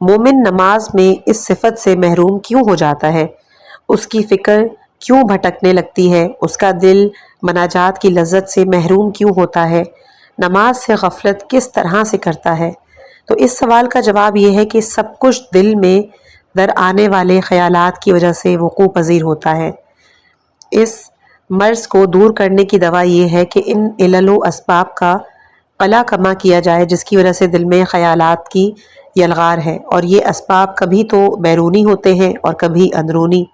مومن نماز میں اس صفت سے محروم کیوں ہو جاتا ہے؟ اس کی فکر کیوں بھٹکنے لگتی ہے؟ اس کا دل مناجات کی لذت سے محروم کیوں ہوتا ہے؟ نماز سے غفلت کس طرح سے کرتا ہے؟ تو اس سوال کا جواب یہ ہے کہ سب کچھ دل میں در آنے والے خیالات کی وجہ سے وقوع پذیر ہوتا ہے۔ اس مرض کو دور کرنے کی دوا یہ ہے کہ ان علل و اسباب کا قلع کما کیا جائے جس کی وجہ سے دل میں خیالات کی یلغار ہے، اور یہ اسباب کبھی تو بیرونی ہوتے ہیں اور کبھی اندرونی۔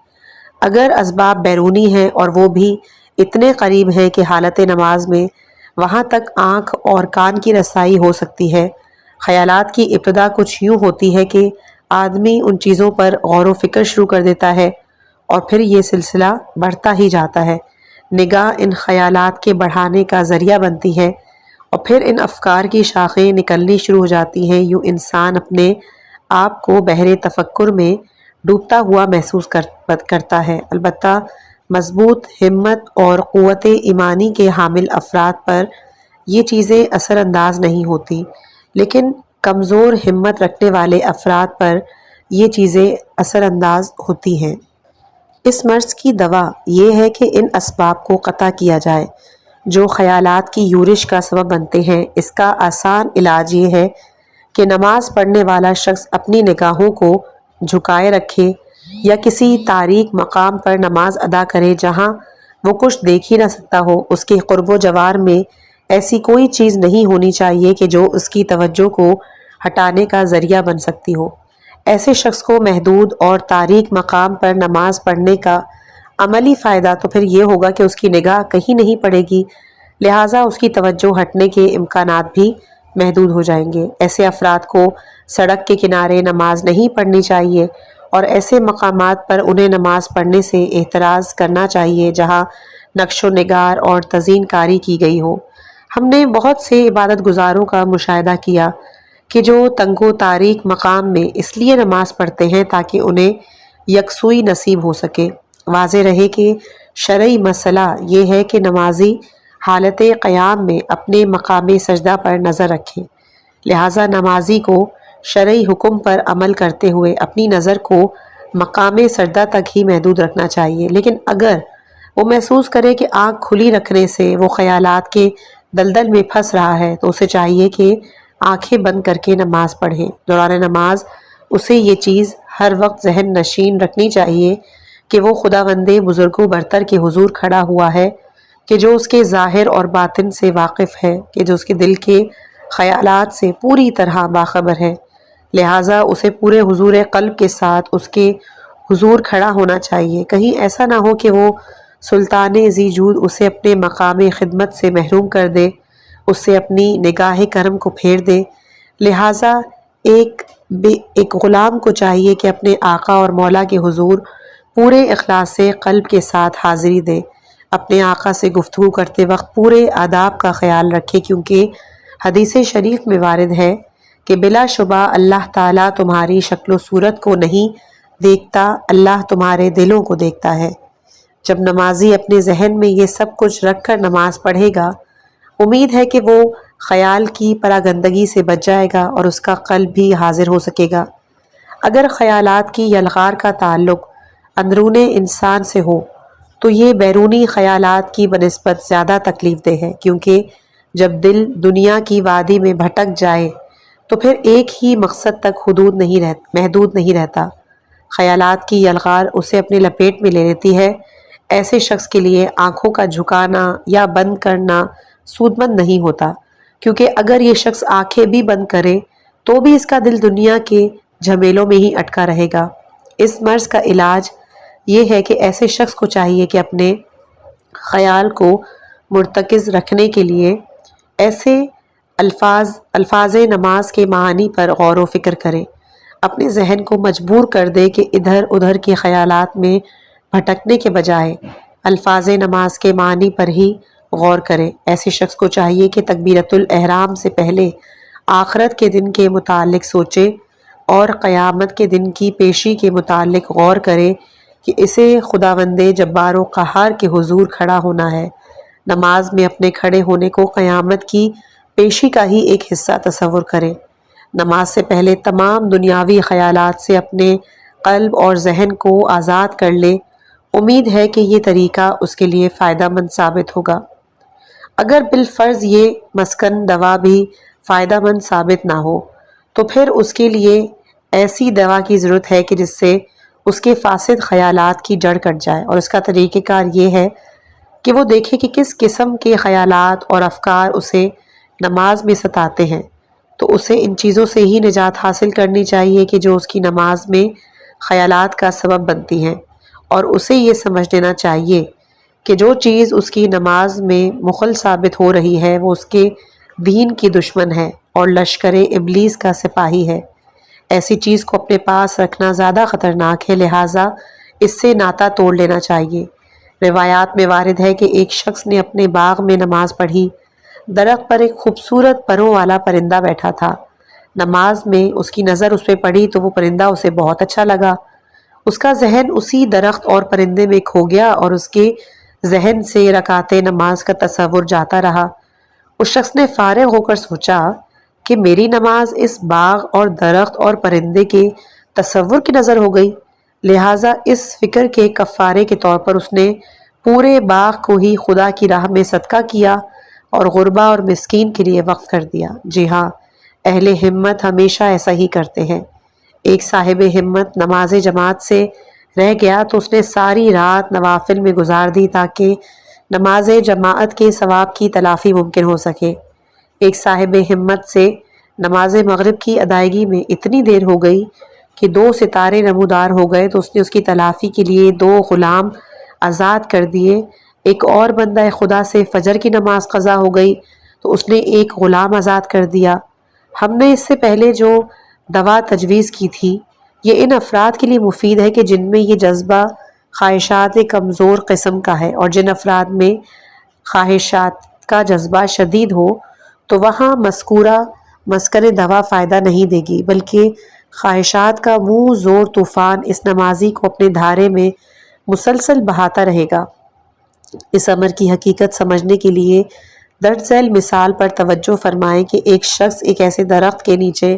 اگر اسباب بیرونی ہیں اور وہ بھی اتنے قریب ہیں کہ حالت نماز میں وہاں تک آنکھ اور کان کی رسائی ہو سکتی ہے، خیالات کی ابتدا کچھ یوں ہوتی ہے کہ آدمی ان چیزوں پر غور و فکر شروع کر دیتا ہے اور پھر یہ سلسلہ بڑھتا ہی جاتا ہے۔ نگاہ ان خیالات کے بڑھانے کا ذریعہ بنتی ہے اور پھر ان افکار کی شاخیں نکلنی شروع ہو جاتی ہیں۔ یوں انسان اپنے آپ کو بحر تفکر میں ڈوبتا ہوا محسوس کرتا ہے۔ البتہ مضبوط ہمت اور قوت ایمانی کے حامل افراد پر یہ چیزیں اثر انداز نہیں ہوتی، لیکن کمزور ہمت رکھنے والے افراد پر یہ چیزیں اثر انداز ہوتی ہیں۔ اس مرض کی دوا یہ ہے کہ ان اسباب کو قطع کیا جائے جو خیالات کی یورش کا سبب بنتے ہیں۔ اس کا آسان علاج یہ ہے کہ نماز پڑھنے والا شخص اپنی نگاہوں کو جھکائے رکھے یا کسی تاریک مقام پر نماز ادا کرے جہاں وہ کچھ دیکھ ہی نہ سکتا ہو۔ اس کے قرب و جوار میں ایسی کوئی چیز نہیں ہونی چاہیے کہ جو اس کی توجہ کو ہٹانے کا ذریعہ بن سکتی ہو۔ ایسے شخص کو محدود اور تاریک مقام پر نماز پڑھنے کا عملی فائدہ تو پھر یہ ہوگا کہ اس کی نگاہ کہیں نہیں پڑے گی، لہٰذا اس کی توجہ ہٹنے کے امکانات بھی محدود ہو جائیں گے۔ ایسے افراد کو سڑک کے کنارے نماز نہیں پڑھنی چاہیے اور ایسے مقامات پر انہیں نماز پڑھنے سے احتراز کرنا چاہیے جہاں نقش و نگار اور تزئین کاری کی گئی ہو۔ ہم نے بہت سے عبادت گزاروں کا مشاہدہ کیا کہ جو تنگ و تاریک مقام میں اس لیے نماز پڑھتے ہیں تاکہ انہیں یکسوئی نصیب ہو سکے۔ واضح رہے کہ شرعی مسئلہ یہ ہے کہ نمازی حالت قیام میں اپنے مقام سجدہ پر نظر رکھے، لہٰذا نمازی کو شرعی حکم پر عمل کرتے ہوئے اپنی نظر کو مقام سجدہ تک ہی محدود رکھنا چاہیے۔ لیکن اگر وہ محسوس کرے کہ آنکھ کھلی رکھنے سے وہ خیالات کے دلدل میں پھنس رہا ہے تو اسے چاہیے کہ آنکھیں بند کر کے نماز پڑھے۔ دوران نماز اسے یہ چیز ہر وقت ذہن نشین رکھنی چاہیے کہ وہ خداوند بزرگ و برتر کے حضور کھڑا ہوا ہے، کہ جو اس کے ظاہر اور باطن سے واقف ہے، کہ جو اس کے دل کے خیالات سے پوری طرح باخبر ہے، لہٰذا اسے پورے حضور قلب کے ساتھ اس کے حضور کھڑا ہونا چاہیے۔ کہیں ایسا نہ ہو کہ وہ سلطان ذی جود اسے اپنے مقام خدمت سے محروم کر دے، اس سے اپنی نگاہ کرم کو پھیر دے۔ لہٰذا ایک غلام کو چاہیے کہ اپنے آقا اور مولا کے حضور پورے اخلاص سے قلب کے ساتھ حاضری دے، اپنے آقا سے گفتگو کرتے وقت پورے آداب کا خیال رکھے، کیونکہ حدیث شریف میں وارد ہے کہ بلا شبہ اللہ تعالیٰ تمہاری شکل و صورت کو نہیں دیکھتا، اللہ تمہارے دلوں کو دیکھتا ہے۔ جب نمازی اپنے ذہن میں یہ سب کچھ رکھ کر نماز پڑھے گا، امید ہے کہ وہ خیال کی پراگندگی سے بچ جائے گا اور اس کا قلب بھی حاضر ہو سکے گا۔ اگر خیالات کی یلغار کا تعلق اندرون انسان سے ہو تو یہ بیرونی خیالات کی بنسبت زیادہ تکلیف دہ ہے، کیونکہ جب دل دنیا کی وادی میں بھٹک جائے تو پھر ایک ہی مقصد تک محدود نہیں رہتا۔ خیالات کی یلغار اسے اپنے لپیٹ میں لے لیتی ہے۔ ایسے شخص کے لیے آنکھوں کا جھکانا یا بند کرنا سود مند نہیں ہوتا، کیونکہ اگر یہ شخص آنکھیں بھی بند کرے تو بھی اس کا دل دنیا کے جھمیلوں میں ہی اٹکا رہے گا۔ اس مرض کا علاج یہ ہے کہ ایسے شخص کو چاہیے کہ اپنے خیال کو مرتکز رکھنے کے لیے ایسے الفاظ نماز کے معانی پر غور و فکر کرے، اپنے ذہن کو مجبور کر دے کہ ادھر ادھر کے خیالات میں بھٹکنے کے بجائے الفاظ نماز کے معنی پر ہی غور کرے۔ ایسے شخص کو چاہیے کہ تکبیرۃ الاحرام سے پہلے آخرت کے دن کے متعلق سوچے اور قیامت کے دن کی پیشی کے متعلق غور کرے کہ اسے خداوند جبار و قہار کے حضور کھڑا ہونا ہے۔ نماز میں اپنے کھڑے ہونے کو قیامت کی پیشی کا ہی ایک حصہ تصور کرے۔ نماز سے پہلے تمام دنیاوی خیالات سے اپنے قلب اور ذہن کو آزاد کر لے۔ امید ہے کہ یہ طریقہ اس کے لیے فائدہ مند ثابت ہوگا۔ اگر بالفرض یہ مسکن دوا بھی فائدہ مند ثابت نہ ہو تو پھر اس کے لیے ایسی دوا کی ضرورت ہے کہ جس سے اس کے فاسد خیالات کی جڑ کٹ جائے، اور اس کا طریقہ کار یہ ہے کہ وہ دیکھے کہ کس قسم کے خیالات اور افکار اسے نماز میں ستاتے ہیں، تو اسے ان چیزوں سے ہی نجات حاصل کرنی چاہیے کہ جو اس کی نماز میں خیالات کا سبب بنتی ہیں، اور اسے یہ سمجھ لینا چاہیے کہ جو چیز اس کی نماز میں مخل ثابت ہو رہی ہے وہ اس کے دین کی دشمن ہے اور لشکر ابلیس کا سپاہی ہے۔ ایسی چیز کو اپنے پاس رکھنا زیادہ خطرناک ہے، لہٰذا اس سے ناطہ توڑ لینا چاہیے۔ روایات میں وارد ہے کہ ایک شخص نے اپنے باغ میں نماز پڑھی۔ درخت پر ایک خوبصورت پروں والا پرندہ بیٹھا تھا۔ نماز میں اس کی نظر اس پہ پڑی تو وہ پرندہ اسے بہت اچھا لگا۔ اس کا ذہن اسی درخت اور پرندے میں کھو گیا اور اس کے ذہن سے رکعت نماز کا تصور جاتا رہا۔ اس شخص نے فارغ ہو کر سوچا کہ میری نماز اس باغ اور درخت اور پرندے کے تصور کی نظر ہو گئی، لہٰذا اس فکر کے کفارے کے طور پر اس نے پورے باغ کو ہی خدا کی راہ میں صدقہ کیا اور غربا اور مسکین کے لیے وقف کر دیا۔ جی ہاں، اہل ہمت ہمیشہ ایسا ہی کرتے ہیں۔ ایک صاحب ہمت نماز جماعت سے رہ گیا تو اس نے ساری رات نوافل میں گزار دی تاکہ نماز جماعت کے ثواب کی تلافی ممکن ہو سکے۔ ایک صاحب ہمت سے نماز مغرب کی ادائیگی میں اتنی دیر ہو گئی کہ 2 ستارے نمودار ہو گئے تو اس نے اس کی تلافی کے لیے 2 غلام آزاد کر دیے۔ ایک اور بندہ خدا سے فجر کی نماز قضا ہو گئی تو اس نے ایک غلام آزاد کر دیا۔ ہم نے اس سے پہلے جو دوا تجویز کی تھی یہ ان افراد کے لیے مفید ہے کہ جن میں یہ جذبہ خواہشات کمزور قسم کا ہے، اور جن افراد میں خواہشات کا جذبہ شدید ہو تو وہاں مذکورہ مسکن دوا فائدہ نہیں دے گی، بلکہ خواہشات کا منہ زور طوفان اس نمازی کو اپنے دھارے میں مسلسل بہاتا رہے گا۔ اس امر کی حقیقت سمجھنے کے لیے درج ذیل مثال پر توجہ فرمائیں کہ ایک شخص ایک ایسے درخت کے نیچے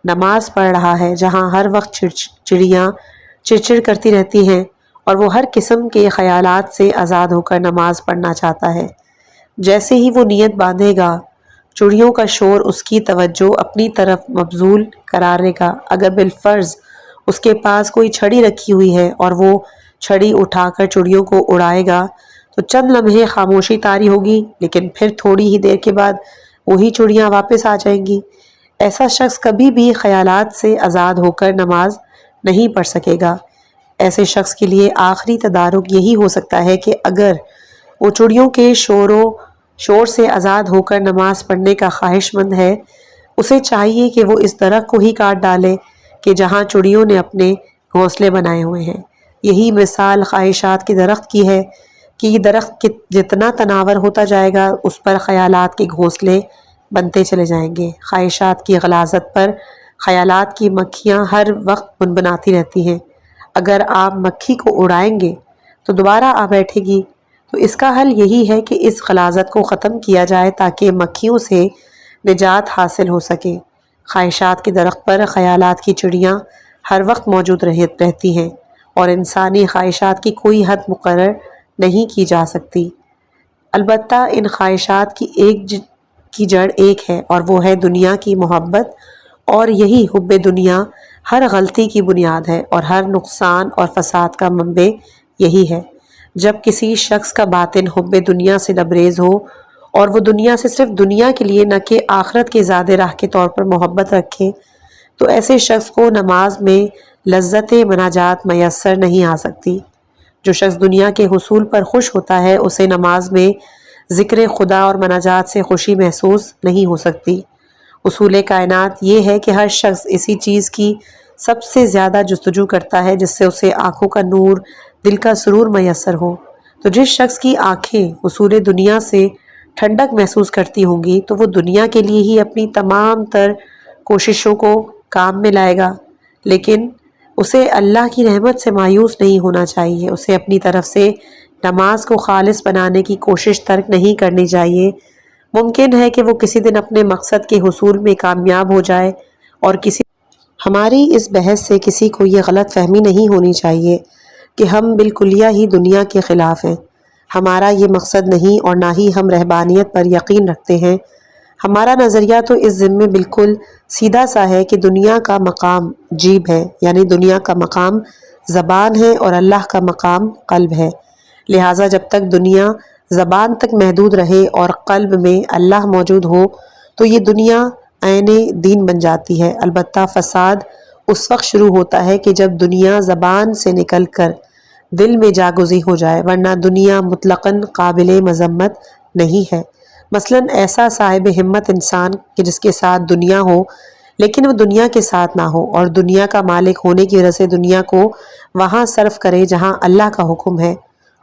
نماز پڑھ رہا ہے جہاں ہر وقت چڑیاں چڑچڑ کرتی رہتی ہیں، اور وہ ہر قسم کے خیالات سے آزاد ہو کر نماز پڑھنا چاہتا ہے۔ جیسے ہی وہ نیت باندھے گا چڑیوں کا شور اس کی توجہ اپنی طرف مبذول کرارے گا۔ اگر بالفرض اس کے پاس کوئی چھڑی رکھی ہوئی ہے اور وہ چھڑی اٹھا کر چڑیوں کو اڑائے گا تو چند لمحے خاموشی طاری ہوگی، لیکن پھر تھوڑی ہی دیر کے بعد وہی چڑیاں واپس آ جائیں گی۔ ایسا شخص کبھی بھی خیالات سے آزاد ہو کر نماز نہیں پڑھ سکے گا۔ ایسے شخص کے لیے آخری تدارک یہی ہو سکتا ہے کہ اگر وہ چڑیوں کے شور سے آزاد ہو کر نماز پڑھنے کا خواہش مند ہے، اسے چاہیے کہ وہ اس درخت کو ہی کاٹ ڈالے کہ جہاں چڑیوں نے اپنے گھونسلے بنائے ہوئے ہیں۔ یہی مثال خواہشات کے درخت کی ہے کہ یہ درخت جتنا تناور ہوتا جائے گا اس پر خیالات کے گھونسلے بنتے چلے جائیں گے۔ خواہشات کی غلاظت پر خیالات کی مکھیاں ہر وقت بنبناتی رہتی ہیں۔ اگر آپ مکھی کو اڑائیں گے تو دوبارہ آ بیٹھے گی، تو اس کا حل یہی ہے کہ اس غلاظت کو ختم کیا جائے تاکہ مکھیوں سے نجات حاصل ہو سکے۔ خواہشات کے درخت پر خیالات کی چڑیاں ہر وقت موجود رہتی ہیں، اور انسانی خواہشات کی کوئی حد مقرر نہیں کی جا سکتی۔ البتہ ان خواہشات کی جڑ ایک ہے، اور وہ ہے دنیا کی محبت، اور یہی حب دنیا ہر غلطی کی بنیاد ہے، اور ہر نقصان اور فساد کا منبع یہی ہے۔ جب کسی شخص کا باطن حب دنیا سے لبریز ہو اور وہ دنیا سے صرف دنیا کے لیے نہ کہ آخرت کے زاد راہ کے طور پر محبت رکھے تو ایسے شخص کو نماز میں لذت مناجات میسر نہیں آ سکتی۔ جو شخص دنیا کے حصول پر خوش ہوتا ہے اسے نماز میں ذکر خدا اور مناجات سے خوشی محسوس نہیں ہو سکتی۔ اصول کائنات یہ ہے کہ ہر شخص اسی چیز کی سب سے زیادہ جستجو کرتا ہے جس سے اسے آنکھوں کا نور، دل کا سرور میسر ہو۔ تو جس شخص کی آنکھیں حصول دنیا سے ٹھنڈک محسوس کرتی ہوں گی تو وہ دنیا کے لیے ہی اپنی تمام تر کوششوں کو کام میں لائے گا، لیکن اسے اللہ کی رحمت سے مایوس نہیں ہونا چاہیے۔ اسے اپنی طرف سے نماز کو خالص بنانے کی کوشش ترک نہیں کرنی چاہیے۔ ممکن ہے کہ وہ کسی دن اپنے مقصد کے حصول میں کامیاب ہو جائے، اور ہماری اس بحث سے کسی کو یہ غلط فہمی نہیں ہونی چاہیے کہ ہم بالکلیہ ہی دنیا کے خلاف ہیں۔ ہمارا یہ مقصد نہیں، اور نہ ہی ہم رہبانیت پر یقین رکھتے ہیں۔ ہمارا نظریہ تو اس ضمن بالکل سیدھا سا ہے کہ دنیا کا مقام جیب ہے، یعنی دنیا کا مقام زبان ہے اور اللہ کا مقام قلب ہے۔ لہٰذا جب تک دنیا زبان تک محدود رہے اور قلب میں اللہ موجود ہو تو یہ دنیا عین دین بن جاتی ہے۔ البتہ فساد اس وقت شروع ہوتا ہے کہ جب دنیا زبان سے نکل کر دل میں جاگزی ہو جائے، ورنہ دنیا مطلقاً قابل مذمت نہیں ہے۔ مثلاً ایسا صاحب ہمت انسان کہ جس کے ساتھ دنیا ہو لیکن وہ دنیا کے ساتھ نہ ہو، اور دنیا کا مالک ہونے کی وجہ سے دنیا کو وہاں صرف کرے جہاں اللہ کا حکم ہے،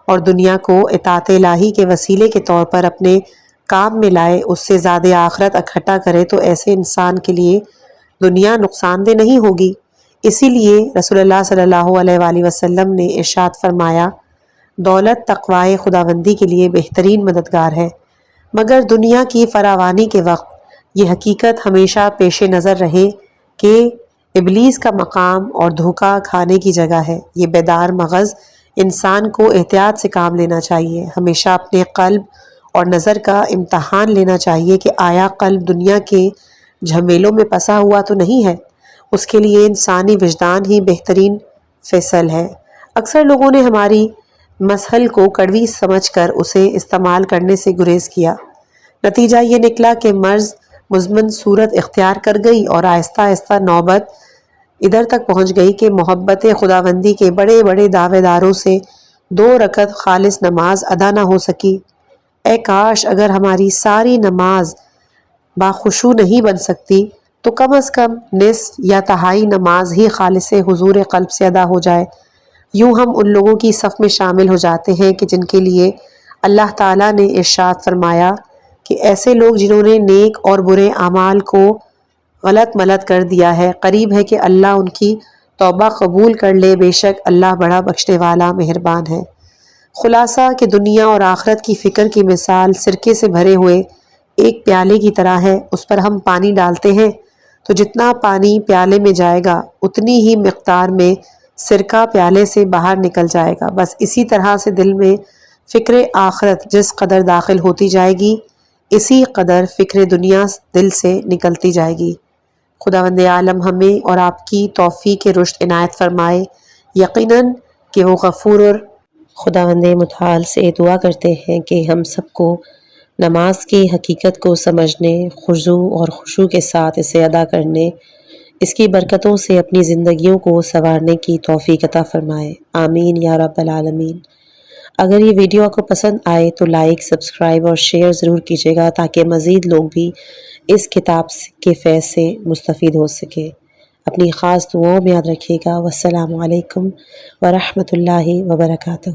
اور دنیا کو اطاعت الہی کے وسیلے کے طور پر اپنے کام میں لائے، اس سے زاد آخرت اکٹھا کرے، تو ایسے انسان کے لیے دنیا نقصان دہ نہیں ہوگی۔ اسی لیے رسول اللہ صلی اللہ علیہ وآلہ وسلم نے ارشاد فرمایا، دولت تقوی خداوندی کے لیے بہترین مددگار ہے، مگر دنیا کی فراوانی کے وقت یہ حقیقت ہمیشہ پیش نظر رہے کہ ابلیس کا مقام اور دھوکہ کھانے کی جگہ ہے۔ یہ بیدار مغز انسان کو احتیاط سے کام لینا چاہیے، ہمیشہ اپنے قلب اور نظر کا امتحان لینا چاہیے کہ آیا قلب دنیا کے جھمیلوں میں پسا ہوا تو نہیں ہے۔ اس کے لیے انسانی وجدان ہی بہترین فیصل ہے۔ اکثر لوگوں نے ہماری مسحل کو کڑوی سمجھ کر اسے استعمال کرنے سے گریز کیا۔ نتیجہ یہ نکلا کہ مرض مزمن صورت اختیار کر گئی، اور آہستہ آہستہ نوبت ادھر تک پہنچ گئی کہ محبت خداوندی کے بڑے بڑے دعوے داروں سے 2 رکعت خالص نماز ادا نہ ہو سکی۔ اے کاش اگر ہماری ساری نماز باخشوع نہیں بن سکتی تو کم از کم نصف یا تہائی نماز ہی خالص حضور قلب سے ادا ہو جائے۔ یوں ہم ان لوگوں کی صف میں شامل ہو جاتے ہیں کہ جن کے لیے اللہ تعالیٰ نے ارشاد فرمایا کہ ایسے لوگ جنہوں نے نیک اور برے اعمال کو غلط ملت کر دیا ہے، قریب ہے کہ اللہ ان کی توبہ قبول کر لے، بے شک اللہ بڑا بخشنے والا مہربان ہے۔ خلاصہ کہ دنیا اور آخرت کی فکر کی مثال سرکے سے بھرے ہوئے ایک پیالے کی طرح ہے۔ اس پر ہم پانی ڈالتے ہیں تو جتنا پانی پیالے میں جائے گا اتنی ہی مقدار میں سرکہ پیالے سے باہر نکل جائے گا۔ بس اسی طرح سے دل میں فکر آخرت جس قدر داخل ہوتی جائے گی اسی قدر فکر دنیا دل سے نکلتی جائے گی۔ خداوند عالم ہمیں اور آپ کی توفیق رشد عنایت فرمائے۔ یقیناً کہ وہ غفور اور خداوند متعال سے دعا کرتے ہیں کہ ہم سب کو نماز کی حقیقت کو سمجھنے، خضوع اور خشوع کے ساتھ اسے ادا کرنے، اس کی برکتوں سے اپنی زندگیوں کو سنوارنے کی توفیق عطا فرمائے۔ آمین یا رب العالمین۔ اگر یہ ویڈیو آپ کو پسند آئے تو لائک، سبسکرائب اور شیئر ضرور کیجیے گا تاکہ مزید لوگ بھی اس کتاب کے فیض سے مستفید ہو سکے۔ اپنی خاص دعاؤں میں یاد رکھیے گا۔ والسلام علیکم ورحمۃ اللہ وبرکاتہ۔